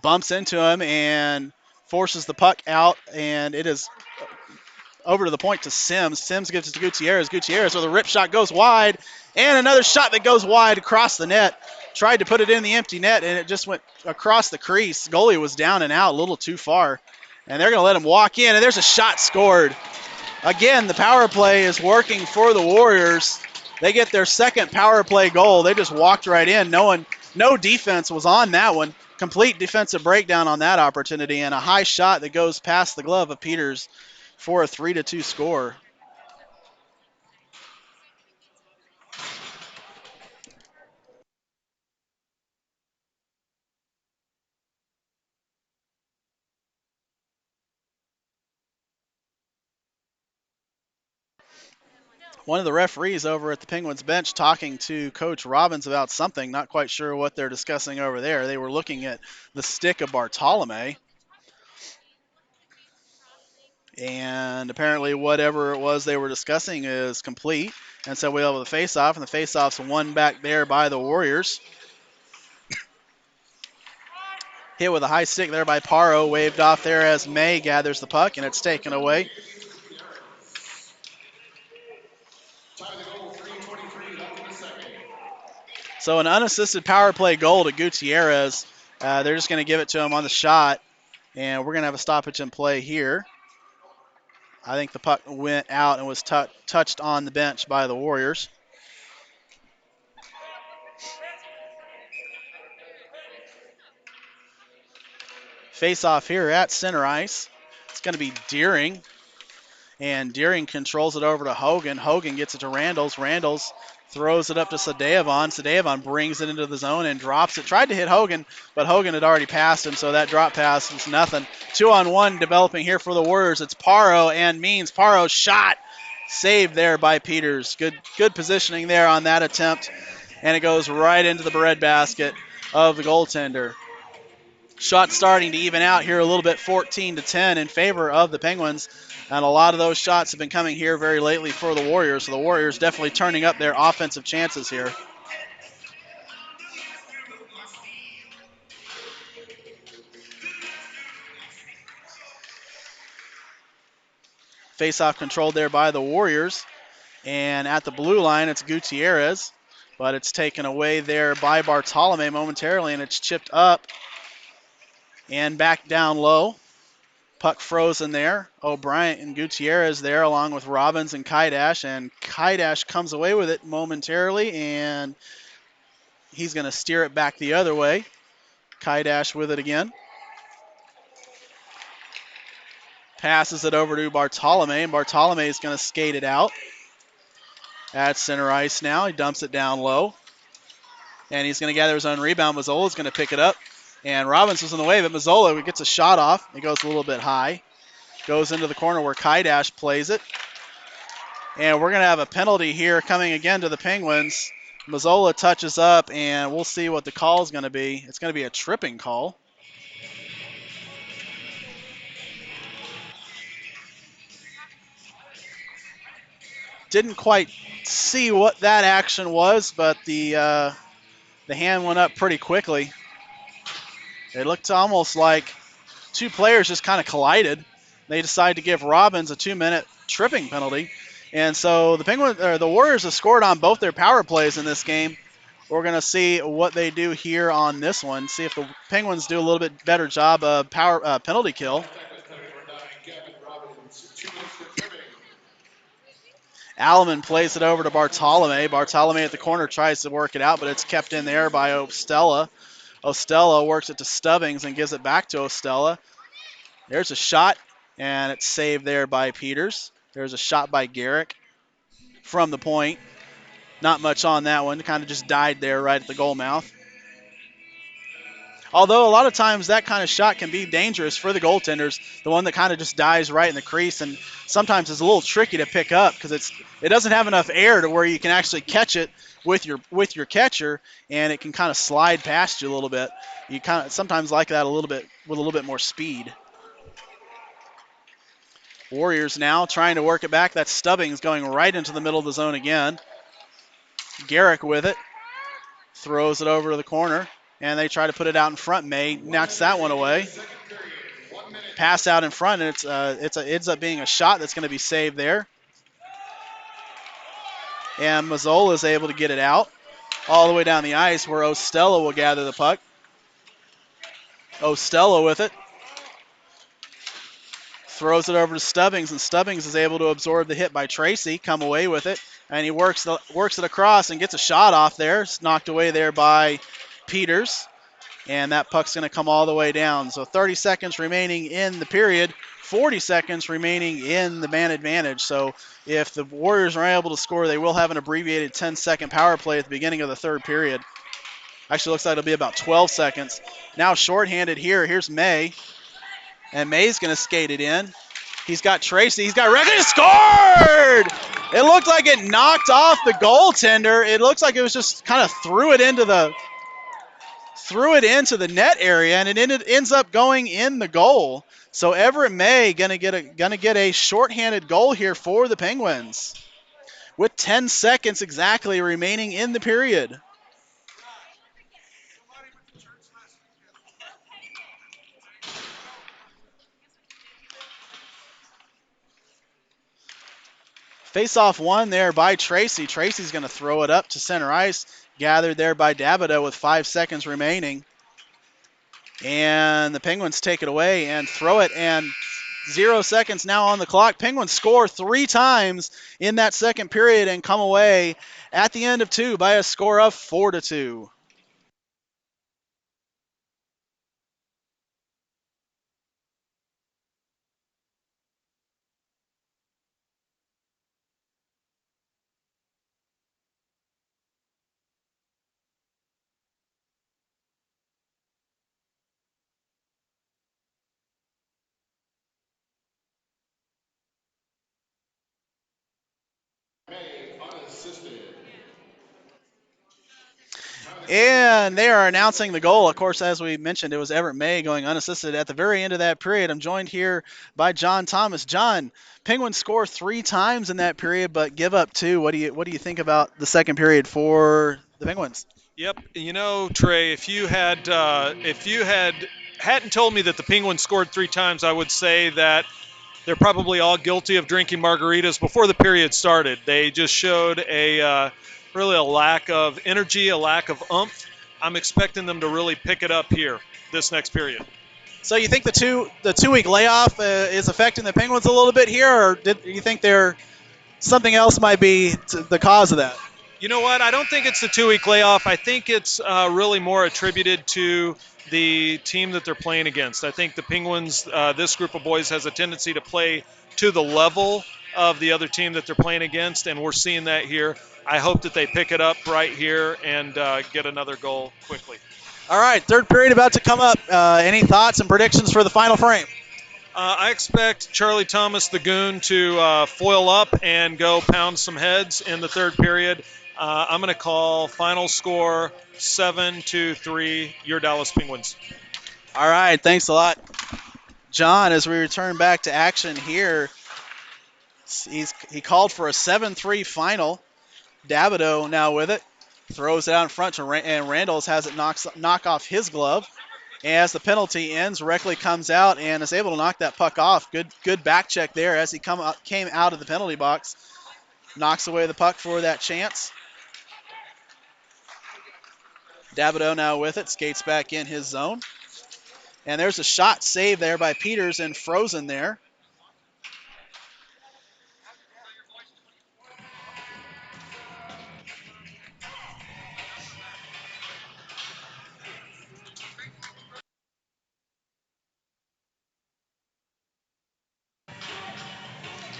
bumps into him and forces the puck out, and it is over to the point to Sims. Sims gives it to Gutierrez. Gutierrez with a rip shot goes wide, and another shot that goes wide across the net. Tried to put it in the empty net, and it just went across the crease. Goalie was down and out a little too far, and they're going to let him walk in, and there's a shot scored. Again, the power play is working for the Warriors. They get their second power play goal. They just walked right in. No defense was on that one. Complete defensive breakdown on that opportunity, and a high shot that goes past the glove of Peters for a 3-2 score. One of the referees over at the Penguins bench talking to Coach Robbins about something. Not quite sure what they're discussing over there. They were looking at the stick of Bartolome. And apparently whatever it was they were discussing is complete. And so we'll have the face-off, and the face-off's won back there by the Warriors. Hit with a high stick there by Paro, waved off there as May gathers the puck, and it's taken away So an unassisted power play goal to Gutierrez. They're just going to give it to him on the shot, and we're going to have a stoppage in play here. I think the puck went out and was touched on the bench by the Warriors. Face off here at center ice. It's going to be Deering. And Deering controls it over to Hogan. Hogan gets it to Randalls. Randalls throws it up to Sadeavon. Sadeavon brings it into the zone and drops it. Tried to hit Hogan, but Hogan had already passed him, so that drop pass was nothing. 2-on-1 developing here for the Warriors. It's Paro and Means. Paro shot. Saved there by Peters. Good positioning there on that attempt. And it goes right into the breadbasket of the goaltender. Shot starting to even out here a little bit, 14-10 in favor of the Penguins. And a lot of those shots have been coming here very lately for the Warriors. So the Warriors definitely turning up their offensive chances here. Face-off controlled there by the Warriors. And at the blue line, it's Gutierrez. But it's taken away there by Bartolome momentarily, and it's chipped up and back down low. Puck frozen there. O'Brien and Gutierrez there along with Robbins and Kaidash. And Kaidash comes away with it momentarily, and he's going to steer it back the other way. Kaidash with it again. Passes it over to Bartolome, and Bartolome is going to skate it out. At center ice now. He dumps it down low. And he's going to gather his own rebound. Mazzola's going to pick it up. And Robbins was in the way, but Mazzola gets a shot off. It goes a little bit high. Goes into the corner where Kaidash plays it. And we're going to have a penalty here coming again to the Penguins. Mazzola touches up, and we'll see what the call is going to be. It's going to be a tripping call. Didn't quite see what that action was, but the hand went up pretty quickly. It looked almost like two players just kind of collided. They decided to give Robbins a 2-minute tripping penalty. And so the Warriors have scored on both their power plays in this game. We're going to see what they do here on this one. See if the Penguins do a little bit better job of penalty kill. Alleman plays it over to Bartolome. Bartolome at the corner tries to work it out, but it's kept in there by Ostella. Ostella works it to Stubbings and gives it back to Ostella. There's a shot, and it's saved there by Peters. There's a shot by Garrick from the point. Not much on that one. Kind of just died there right at the goal mouth. Although a lot of times that kind of shot can be dangerous for the goaltenders, the one that kind of just dies right in the crease, and sometimes it's a little tricky to pick up because it doesn't have enough air to where you can actually catch it with your catcher, and it can kind of slide past you a little bit. You kind of sometimes like that a little bit with a little bit more speed. Warriors now trying to work it back. That's Stubbings going right into the middle of the zone again. Garrick with it. Throws it over to the corner, and they try to put it out in front. May knocks that one away. Pass out in front, and it ends up being a shot that's going to be saved there. And Mazzola is able to get it out all the way down the ice where Ostella will gather the puck. Ostella with it. Throws it over to Stubbings, and Stubbings is able to absorb the hit by Tracy, come away with it, and he works it across and gets a shot off there. It's knocked away there by Peters, and that puck's going to come all the way down. So 30 seconds remaining in the period, 40 seconds remaining in the man advantage. So if the Warriors are able to score, they will have an abbreviated 10-second power play at the beginning of the third period. Actually looks like it'll be about 12 seconds. Now shorthanded here. Here's May. And May's going to skate it in. He's got Tracy. He's got Regan. Scored! It looked like it knocked off the goaltender. It looks like it was just kind of threw it into the net area, and it ends up going in the goal. So Everett May gonna get a shorthanded goal here for the Penguins with 10 seconds exactly remaining in the period. Face-off won there by Tracy. Tracy's going to throw it up to center ice. Gathered there by Davido with 5 seconds remaining. And the Penguins take it away and throw it, and 0 seconds now on the clock. Penguins score 3 times in that second period and come away at the end of 2 by a score of 4-2. And they are announcing the goal. Of course, as we mentioned, it was Everett May going unassisted at the very end of that period. I'm joined here by John Thomas. John, Penguins score 3 times in that period, but give up 2. What do you think about the second period for the Penguins? Yep. Trey, if you hadn't told me that the Penguins scored 3 times, I would say that they're probably all guilty of drinking margaritas before the period started. They just showed really a lack of energy, a lack of oomph. I'm expecting them to really pick it up here this next period. So you think the 2 week layoff is affecting the Penguins a little bit here, or do you think something else might be the cause of that? You know what? I don't think it's the 2 week layoff. I think it's really more attributed to the team that they're playing against. I think the Penguins, this group of boys, has a tendency to play to the level of the other team that they're playing against, and we're seeing that here. I hope that they pick it up right here and get another goal quickly. All right, third period about to come up. Any thoughts and predictions for the final frame? I expect Charlie Thomas, the goon, to foil up and go pound some heads in the third period. I'm going to call final score 7-3, your Dallas Penguins. All right, thanks a lot, John. As we return back to action here, he called for a 7-3 final. Davido now with it. Throws it out in front to and Randalls has it knock off his glove. As the penalty ends, Reckley comes out and is able to knock that puck off. Good back check there as he came out of the penalty box. Knocks away the puck for that chance. Davido now with it. Skates back in his zone. And there's a shot saved there by Peters and frozen there.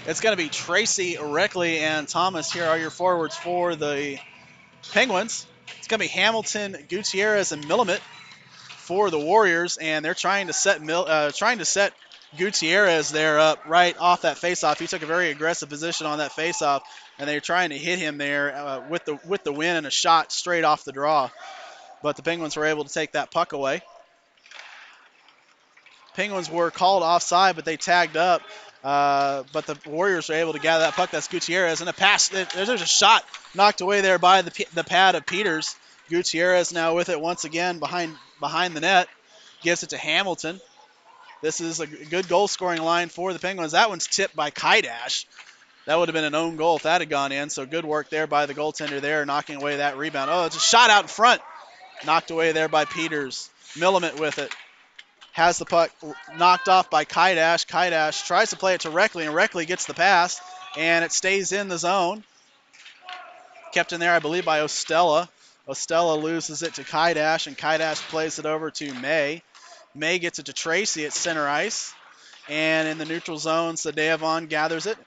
It's going to be Tracy, Reckley, and Thomas. Here are your forwards for the Penguins. It's going to be Hamilton, Gutierrez, and Millimit for the Warriors, and they're trying to set Gutierrez there up right off that faceoff. He took a very aggressive position on that faceoff, and they're trying to hit him there with the win and a shot straight off the draw. But the Penguins were able to take that puck away. Penguins were called offside, but they tagged up. But the Warriors were able to gather that puck. That's Gutierrez. And a pass. There's a shot knocked away there by the pad of Peters. Gutierrez now with it once again behind the net. Gives it to Hamilton. This is a good goal-scoring line for the Penguins. That one's tipped by Kaidash. That would have been an own goal if that had gone in. So good work there by the goaltender there, knocking away that rebound. Oh, it's a shot out in front. Knocked away there by Peters. Millimit with it. Has the puck knocked off by Kaidash. Kaidash tries to play it to Reckley, and Reckley gets the pass, and it stays in the zone. Kept in there, I believe, by Ostella. Ostella loses it to Kaidash, and Kaidash plays it over to May. May gets it to Tracy at center ice. And in the neutral zone, Sadevon gathers it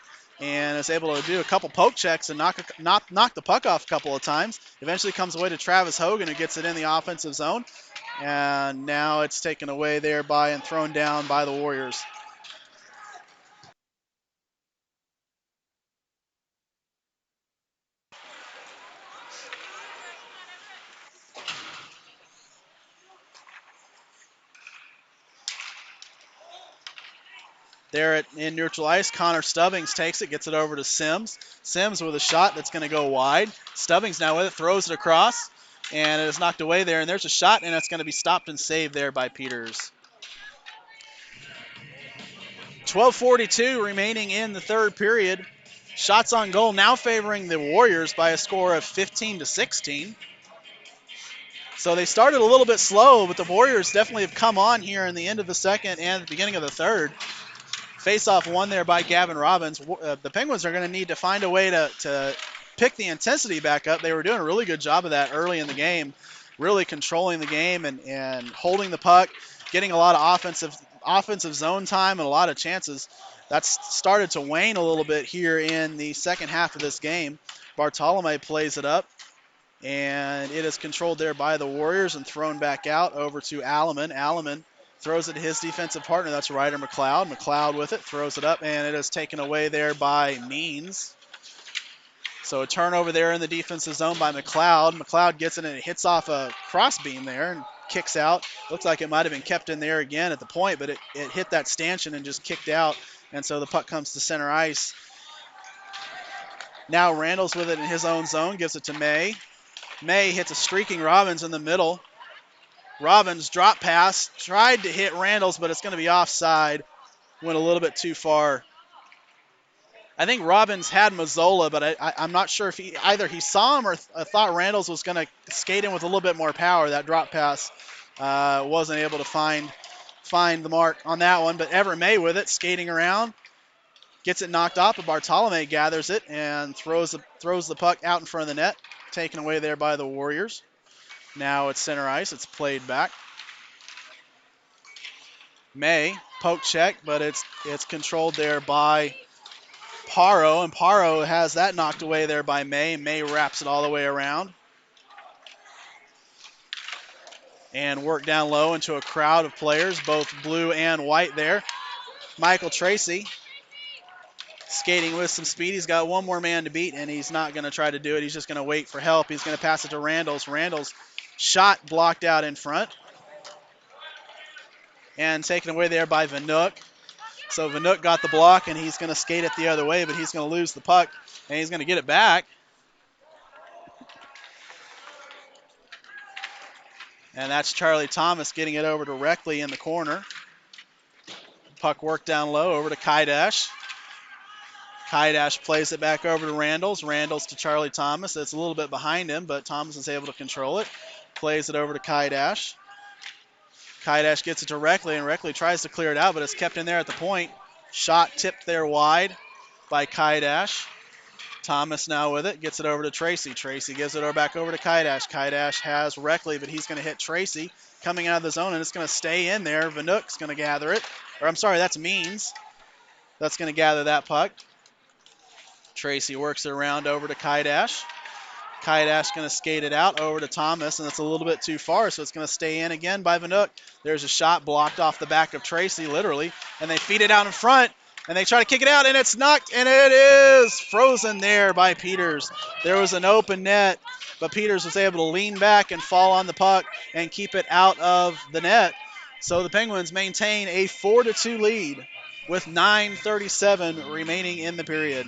and is able to do a couple poke checks and knock the puck off a couple of times. Eventually comes away to Travis Hogan, who gets it in the offensive zone. And now it's taken away there and thrown down by the Warriors. There in neutral ice, Connor Stubbings takes it, gets it over to Sims. Sims with a shot that's going to go wide. Stubbings now with it, throws it across, and it is knocked away there. And there's a shot, and it's going to be stopped and saved there by Peters. 12:42 remaining in the third period. Shots on goal now favoring the Warriors by a score of 15-16. So they started a little bit slow, but the Warriors definitely have come on here in the end of the second and the beginning of the third. Face-off won there by Gavin Robbins. The Penguins are going to need to find a way to pick the intensity back up. They were doing a really good job of that early in the game, really controlling the game and holding the puck, getting a lot of offensive zone time and a lot of chances. That's started to wane a little bit here in the second half of this game. Bartolome plays it up, and it is controlled there by the Warriors and thrown back out over to Alleman. Alleman throws it to his defensive partner. That's Ryder McLeod. McLeod with it, throws it up, and it is taken away there by Means. So a turnover there in the defensive zone by McLeod. McLeod gets it and it hits off a crossbeam there and kicks out. Looks like it might have been kept in there again at the point, but it hit that stanchion and just kicked out. And so the puck comes to center ice. Now Randall's with it in his own zone, gives it to May. May hits a streaking Robbins in the middle. Robbins drop pass, tried to hit Randall's, but it's going to be offside. Went a little bit too far. I think Robbins had Mazzola, but I'm not sure if either he saw him or thought Randall's was going to skate in with a little bit more power. That drop pass wasn't able to find the mark on that one. But Everett May with it, skating around, gets it knocked off, but Bartolome gathers it and throws the puck out in front of the net, taken away there by the Warriors. Now it's center ice. It's played back. May, poke check, but it's controlled there by Paro, and Paro has that knocked away there by May. May wraps it all the way around. And work down low into a crowd of players, both blue and white there. Michael Tracy skating with some speed. He's got one more man to beat, and he's not going to try to do it. He's just going to wait for help. He's going to pass it to Randall's. Randall's shot blocked out in front. And taken away there by Vanook. So Vanook got the block, and he's going to skate it the other way, but he's going to lose the puck, and he's going to get it back. And that's Charlie Thomas getting it over directly in the corner. Puck worked down low over to Kaidash. Kaidash plays it back over to Randall's. Randall's to Charlie Thomas. It's a little bit behind him, but Thomas is able to control it. Plays it over to Kaidash. Kaidash gets it to Reckley, and Reckley tries to clear it out, but it's kept in there at the point. Shot tipped there wide by Kaidash. Thomas now with it, gets it over to Tracy. Tracy gives it back over to Kaidash. Kaidash has Reckley, but he's going to hit Tracy coming out of the zone, and it's going to stay in there. Vanook's going to gather it. Or I'm sorry, that's Means. That's going to gather that puck. Tracy works it around over to Kaidash. Kaidash going to skate it out over to Thomas, and it's a little bit too far, so it's going to stay in again by Vanook. There's a shot blocked off the back of Tracy, literally, and they feed it out in front, and they try to kick it out, and it's knocked, and it is frozen there by Peters. There was an open net, but Peters was able to lean back and fall on the puck and keep it out of the net. So the Penguins maintain a 4-2 lead with 9:37 remaining in the period.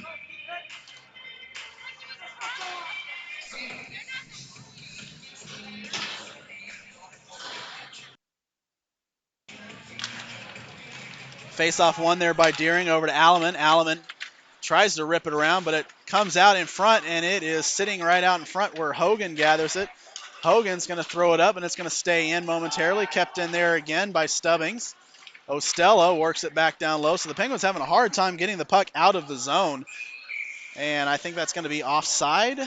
Face-off won there by Deering over to Alleman. Alleman tries to rip it around, but it comes out in front, and it is sitting right out in front where Hogan gathers it. Hogan's going to throw it up, and it's going to stay in momentarily. Kept in there again by Stubbings. Ostella works it back down low. So the Penguins having a hard time getting the puck out of the zone. And I think that's going to be offside.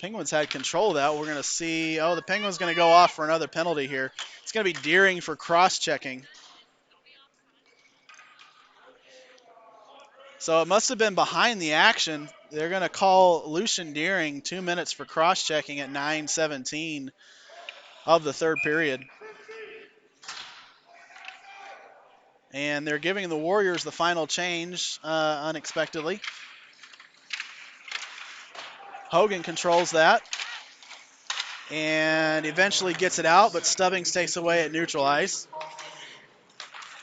Penguins had control of that. We're going to see, the Penguins going to go off for another penalty here. It's going to be Deering for cross-checking. So it must have been behind the action. They're going to call Lucian Deering 2 minutes for cross-checking at 9:17 of the third period. And they're giving the Warriors the final change unexpectedly. Hogan controls that and eventually gets it out, but Stubbings takes away at neutral ice.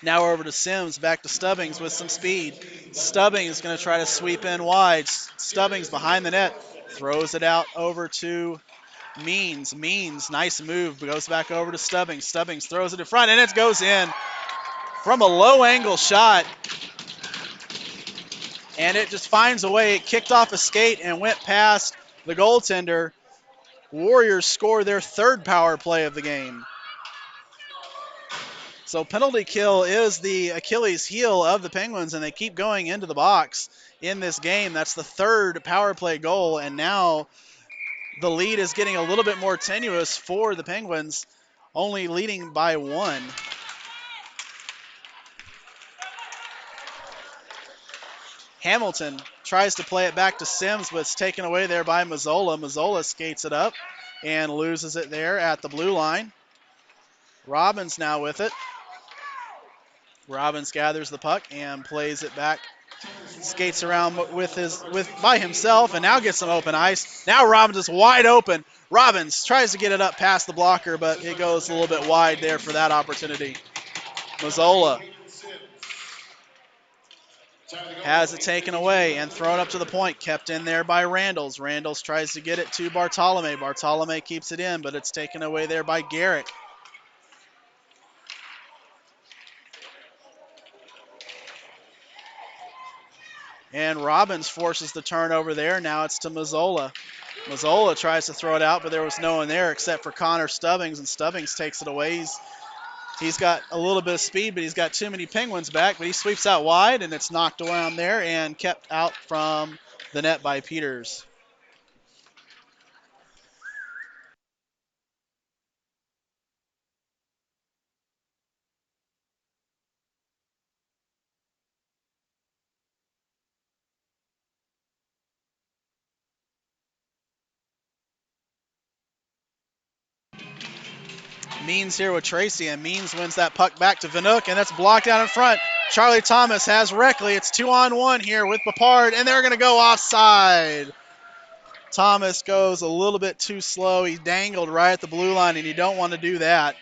Now over to Sims, back to Stubbings with some speed. Stubbings going to try to sweep in wide. Stubbings behind the net, throws it out over to Means. Means, nice move, goes back over to Stubbings. Stubbings throws it in front, and it goes in from a low angle shot. and it just finds a way. It kicked off a skate and went past the goaltender. Warriors score their third power play of the game. So penalty kill is the Achilles heel of the Penguins, and they keep going into the box in this game. That's the third power play goal, and now the lead is getting a little bit more tenuous for the Penguins, only leading by one. Hamilton tries to play it back to Sims, but it's taken away there by Mazzola. Mazzola skates it up and loses it there at the blue line. Robbins now with it. Robbins gathers the puck and plays it back. Skates around by himself and now gets some open ice. Now Robbins is wide open. Robbins tries to get it up past the blocker, but it goes a little bit wide there for that opportunity. Mazzola has it taken away and thrown up to the point, kept in there by Randalls. Randalls tries to get it to Bartolome. Bartolome keeps it in, but it's taken away there by Garrick. And Robbins forces the turnover there. Now it's to Mazzola. Mazzola tries to throw it out, but there was no one there except for Connor Stubbings, and Stubbings takes it away. He's got a little bit of speed, but he's got too many Penguins back, but he sweeps out wide, and it's knocked around there and kept out from the net by Peters. Means here with Tracy, and Means wins that puck back to Vanook, and that's blocked out in front. Charlie Thomas has Reckley. It's 2-on-1 here with Bapard, and they're going to go offside. Thomas goes a little bit too slow. He dangled right at the blue line, and you don't want to do that.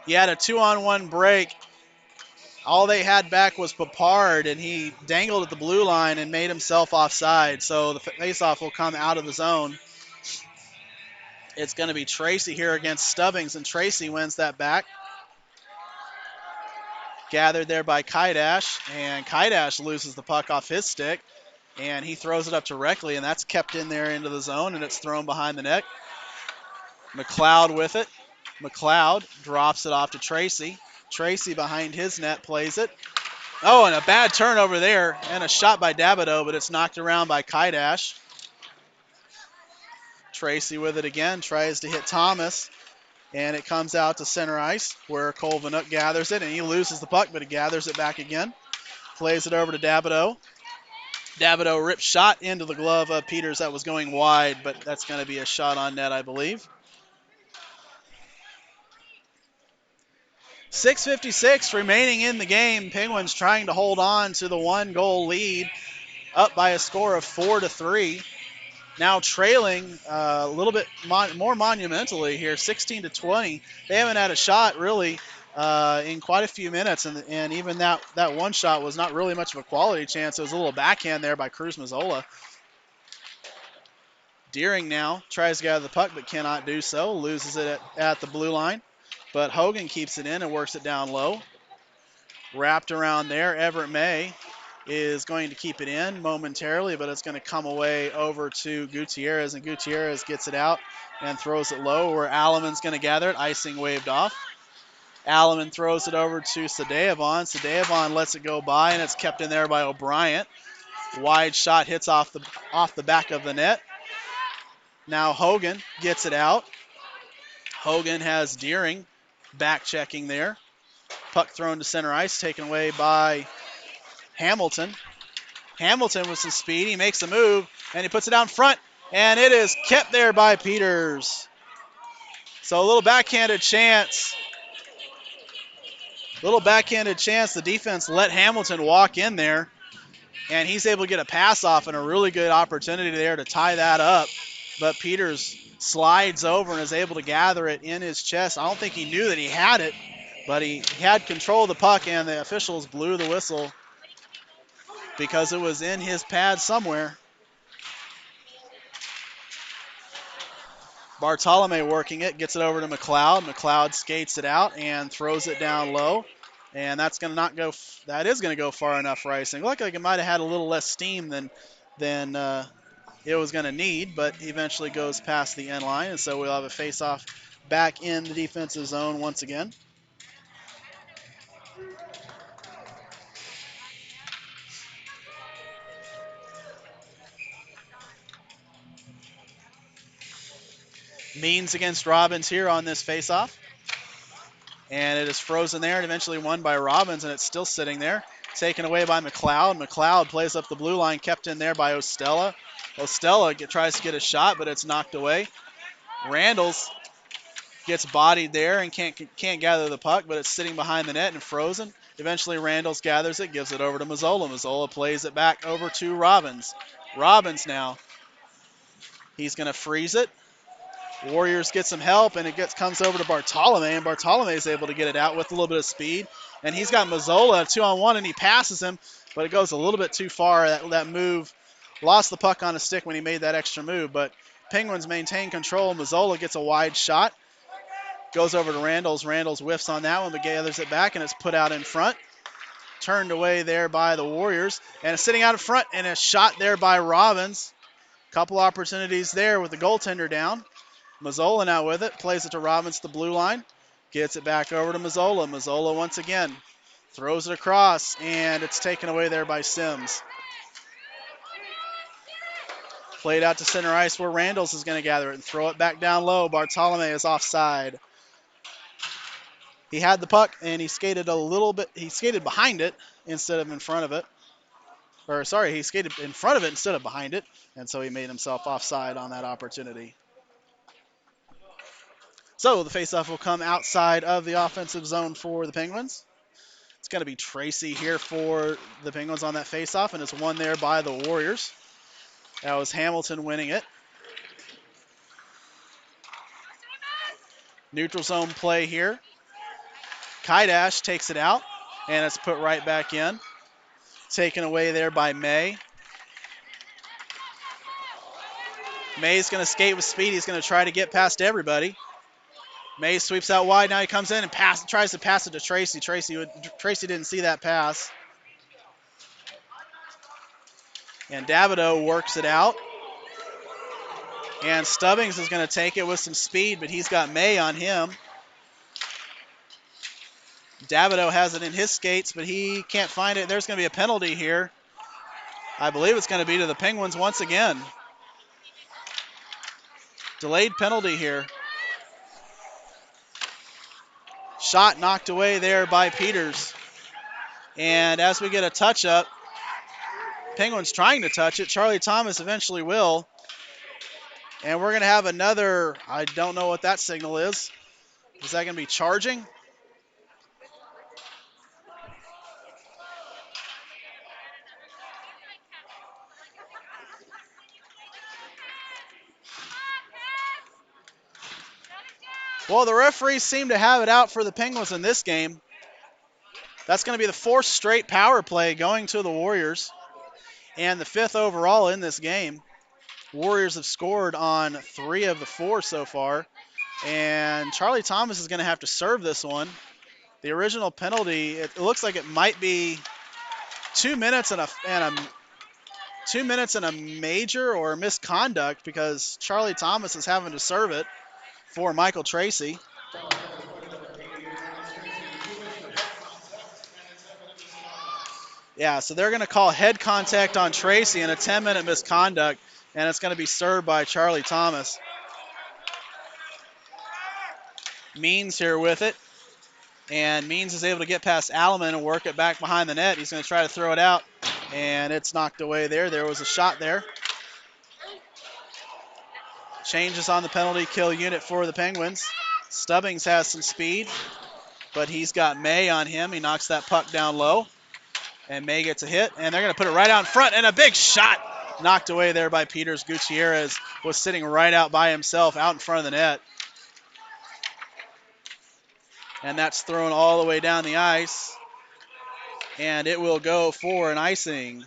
He had a 2-on-1 break. All they had back was Papard, and he dangled at the blue line and made himself offside. So the faceoff will come out of the zone. It's going to be Tracy here against Stubbings, and Tracy wins that back. Gathered there by Kaidash, and Kaidash loses the puck off his stick, and he throws it up to Reckley, and that's kept in there into the zone, and it's thrown behind the net. McLeod with it. McLeod drops it off to Tracy. Tracy behind his net plays it. Oh, and a bad turnover there, and a shot by Dabido, but it's knocked around by Kaidash. Tracy with it again, tries to hit Thomas, and it comes out to center ice where Cole Vanook gathers it, and he loses the puck, but he gathers it back again. Plays it over to Dabido. Dabido rips shot into the glove of Peters that was going wide, but that's going to be a shot on net, I believe. 6:56 remaining in the game. Penguins trying to hold on to the 1-goal lead, up by a score of 4-3. Now trailing a little bit more monumentally here, 16-20. They haven't had a shot really in quite a few minutes, and even that one shot was not really much of a quality chance. It was a little backhand there by Cruz Mazzola. Deering now tries to gather the puck but cannot do so. Loses it at the blue line, but Hogan keeps it in and works it down low. Wrapped around there, Everett May is going to keep it in momentarily, but it's going to come away over to Gutierrez, and Gutierrez gets it out and throws it low where Alleman's going to gather it. Icing waved off. Alleman throws it over to Sadeavon. Sadeavon lets it go by, and it's kept in there by O'Brien. Wide shot hits off the back of the net. Now Hogan gets it out. Hogan has Deering back checking there. Puck thrown to center ice, taken away by Hamilton. Hamilton with some speed. He makes a move, and he puts it out in front, and it is kept there by Peters. So a little backhanded chance. The defense let Hamilton walk in there, and he's able to get a pass off and a really good opportunity there to tie that up. But Peters slides over and is able to gather it in his chest. I don't think he knew that he had it, but he had control of the puck, and the officials blew the whistle because it was in his pad somewhere. Bartolome working it, gets it over to McLeod. McLeod skates it out and throws it down low. And that's going to not go. That is going to go far enough for icing. Looked like it might have had a little less steam than it was going to need, but eventually goes past the end line, and so we'll have a face-off back in the defensive zone once again. Means against Robbins here on this face-off. And it is frozen there and eventually won by Robbins, and it's still sitting there. Taken away by McLeod. McLeod plays up the blue line, kept in there by Ostella. Ostella tries to get a shot, but it's knocked away. Randalls gets bodied there and can't gather the puck, but it's sitting behind the net and frozen. Eventually Randalls gathers it, gives it over to Mazzola. Mazzola plays it back over to Robbins. Robbins now. He's going to freeze it. Warriors get some help, and it comes over to Bartolome, and Bartolome is able to get it out with a little bit of speed. And he's got Mazzola 2-on-1, and he passes him, but it goes a little bit too far. That move lost the puck on a stick when he made that extra move, but Penguins maintain control. Mazzola gets a wide shot, goes over to Randalls. Randalls whiffs on that one, but gathers it back, and it's put out in front. Turned away there by the Warriors, and it's sitting out in front, and a shot there by Robbins. Couple opportunities there with the goaltender down. Mazzola now with it, plays it to Robbins, the blue line, gets it back over to Mazzola. Mazzola once again throws it across, and it's taken away there by Sims. Played out to center ice where Randalls is going to gather it and throw it back down low. Bartolome is offside. He had the puck, and he skated a little bit. He skated behind it instead of in front of it. Or, sorry, he skated in front of it instead of behind it, and so he made himself offside on that opportunity. So the faceoff will come outside of the offensive zone for the Penguins. It's going to be Tracy here for the Penguins on that faceoff, and it's won there by the Warriors. That was Hamilton winning it. Neutral zone play here. Kaidash takes it out, and it's put right back in. Taken away there by May. May's going to skate with speed. He's going to try to get past everybody. May sweeps out wide. Now he comes in and tries to pass it to Tracy. Tracy didn't see that pass. And Davido works it out. And Stubbings is going to take it with some speed, but he's got May on him. Davido has it in his skates, but he can't find it. There's going to be a penalty here. I believe it's going to be to the Penguins once again. Delayed penalty here. Shot knocked away there by Peters. And as we get a touch-up, Penguins trying to touch it. Charlie Thomas eventually will. And we're going to have another, I don't know what that signal is. Is that going to be charging? Well, the referees seem to have it out for the Penguins in this game. That's going to be the fourth straight power play going to the Warriors, and the fifth overall in this game. Warriors have scored on 3 of the 4 so far, and Charlie Thomas is going to have to serve this one. The original penalty, it looks like it might be 2 minutes and a major or misconduct, because Charlie Thomas is having to serve it for Michael Tracy. Yeah, so they're going to call head contact on Tracy and a 10-minute misconduct, and it's going to be served by Charlie Thomas. Means here with it, and Means is able to get past Alleman and work it back behind the net. He's going to try to throw it out, and it's knocked away there. There was a shot there. Changes on the penalty kill unit for the Penguins. Stubbings has some speed, but he's got May on him. He knocks that puck down low. And May gets a hit, and they're going to put it right out in front, and a big shot knocked away there by Peters. Gutierrez was sitting right out by himself out in front of the net. And that's thrown all the way down the ice, and it will go for an icing.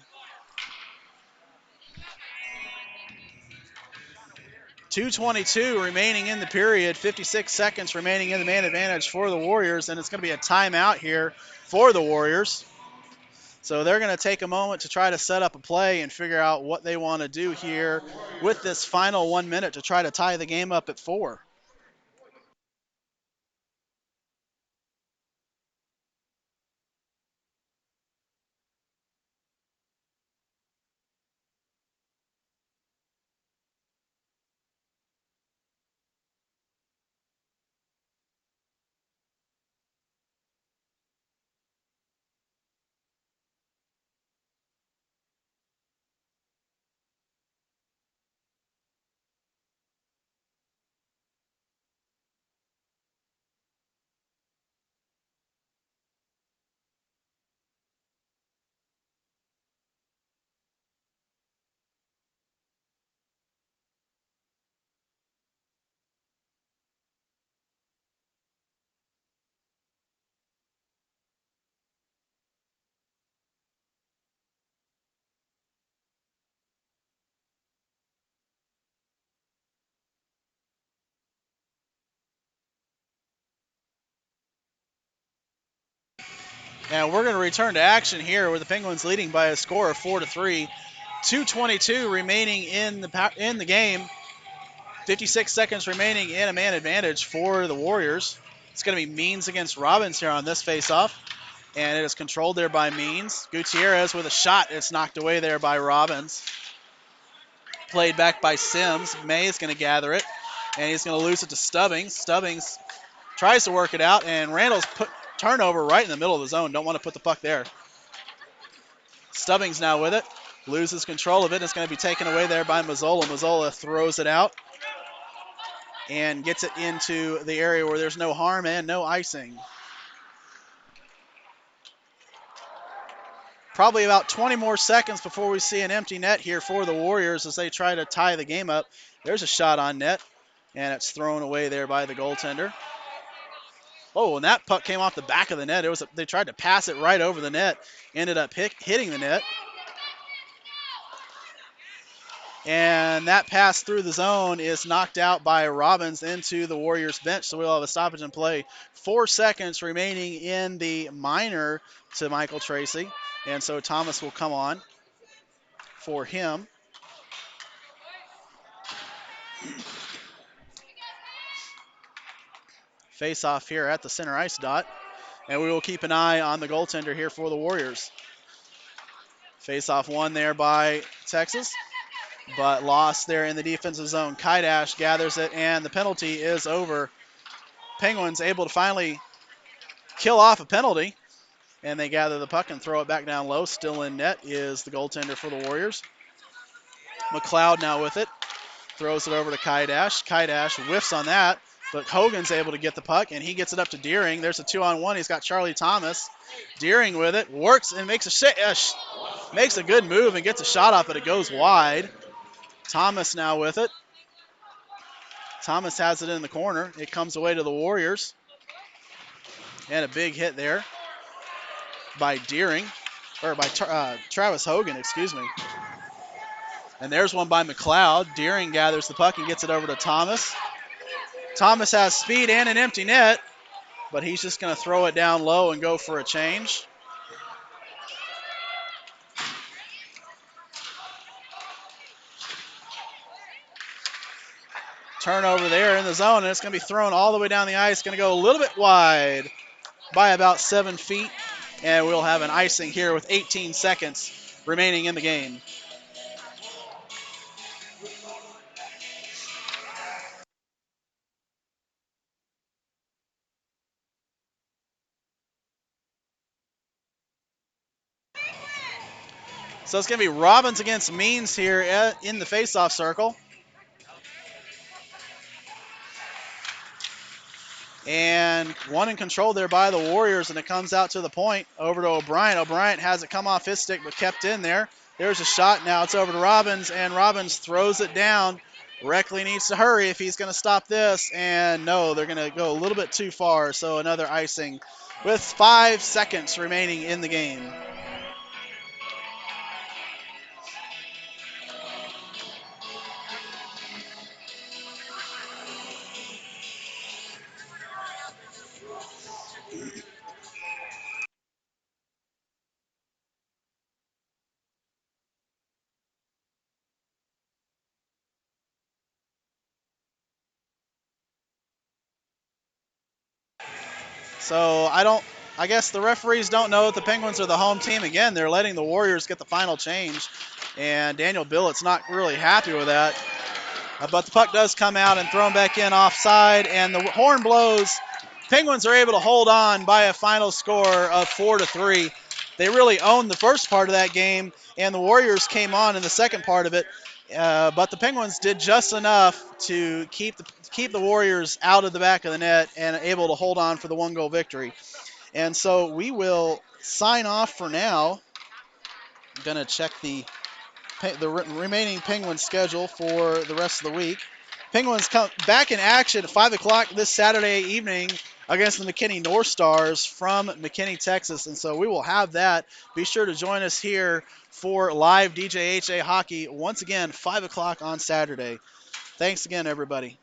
2:22 remaining in the period, 56 seconds remaining in the man advantage for the Warriors, and it's going to be a timeout here for the Warriors. So they're going to take a moment to try to set up a play and figure out what they want to do here with this final 1 minute to try to tie the game up at 4. And we're going to return to action here with the Penguins leading by a score of 4-3. 2:22 remaining in the game. 56 seconds remaining in a man advantage for the Warriors. It's going to be Means against Robbins here on this faceoff. And it is controlled there by Means. Gutierrez with a shot. It's knocked away there by Robbins. Played back by Sims. May is going to gather it. And he's going to lose it to Stubbings. Stubbings tries to work it out. And Randall's put turnover right in the middle of the zone. Don't want to put the puck there. Stubbings now with it. Loses control of it. It's going to be taken away there by Mazzola. Mazzola throws it out and gets it into the area where there's no harm and no icing. Probably about 20 more seconds before we see an empty net here for the Warriors as they try to tie the game up. There's a shot on net, and it's thrown away there by the goaltender. Oh, and that puck came off the back of the net. They tried to pass it right over the net, ended up hitting the net. And that pass through the zone is knocked out by Robbins into the Warriors bench. So we'll have a stoppage in play. 4 seconds remaining in the minor to Michael Tracy. And so Thomas will come on for him. Face off here at the center ice dot. And we will keep an eye on the goaltender here for the Warriors. Face off won there by Texas, but lost there in the defensive zone. Kaidash gathers it, and the penalty is over. Penguins able to finally kill off a penalty, and they gather the puck and throw it back down low. Still in net is the goaltender for the Warriors. McLeod now with it. Throws it over to Kaidash. Kaidash whiffs on that, but Hogan's able to get the puck, and he gets it up to Deering. There's a 2-on-1. He's got Charlie Thomas. Deering with it. Works and makes a good move and gets a shot off, but it goes wide. Thomas now with it. Thomas has it in the corner. It comes away to the Warriors. And a big hit there by Deering, or by Travis Hogan, excuse me. And there's one by McLeod. Deering gathers the puck and gets it over to Thomas. Thomas has speed and an empty net, but he's just going to throw it down low and go for a change. Turnover there in the zone, and it's going to be thrown all the way down the ice. Going to go a little bit wide by about 7 feet, and we'll have an icing here with 18 seconds remaining in the game. So it's going to be Robbins against Means here in the faceoff circle. And one in control there by the Warriors, and it comes out to the point over to O'Brien. O'Brien has it come off his stick but kept in there. There's a shot now. It's over to Robbins, and Robbins throws it down. Reckley needs to hurry if he's going to stop this. And no, they're going to go a little bit too far. So another icing with 5 seconds remaining in the game. So I guess the referees don't know that the Penguins are the home team. Again, they're letting the Warriors get the final change, and Daniel Billett's not really happy with that. But the puck does come out and thrown back in offside, and the horn blows. Penguins are able to hold on by a final score of 4-3. They really owned the first part of that game, and the Warriors came on in the second part of it. But the Penguins did just enough to keep the Warriors out of the back of the net and able to hold on for the 1-goal victory. And so we will sign off for now. I'm going to check the remaining Penguins schedule for the rest of the week. Penguins come back in action at 5 o'clock this Saturday evening against the McKinney North Stars from McKinney, Texas. And so we will have that. Be sure to join us here for live DJHA hockey once again, 5 o'clock on Saturday. Thanks again, everybody.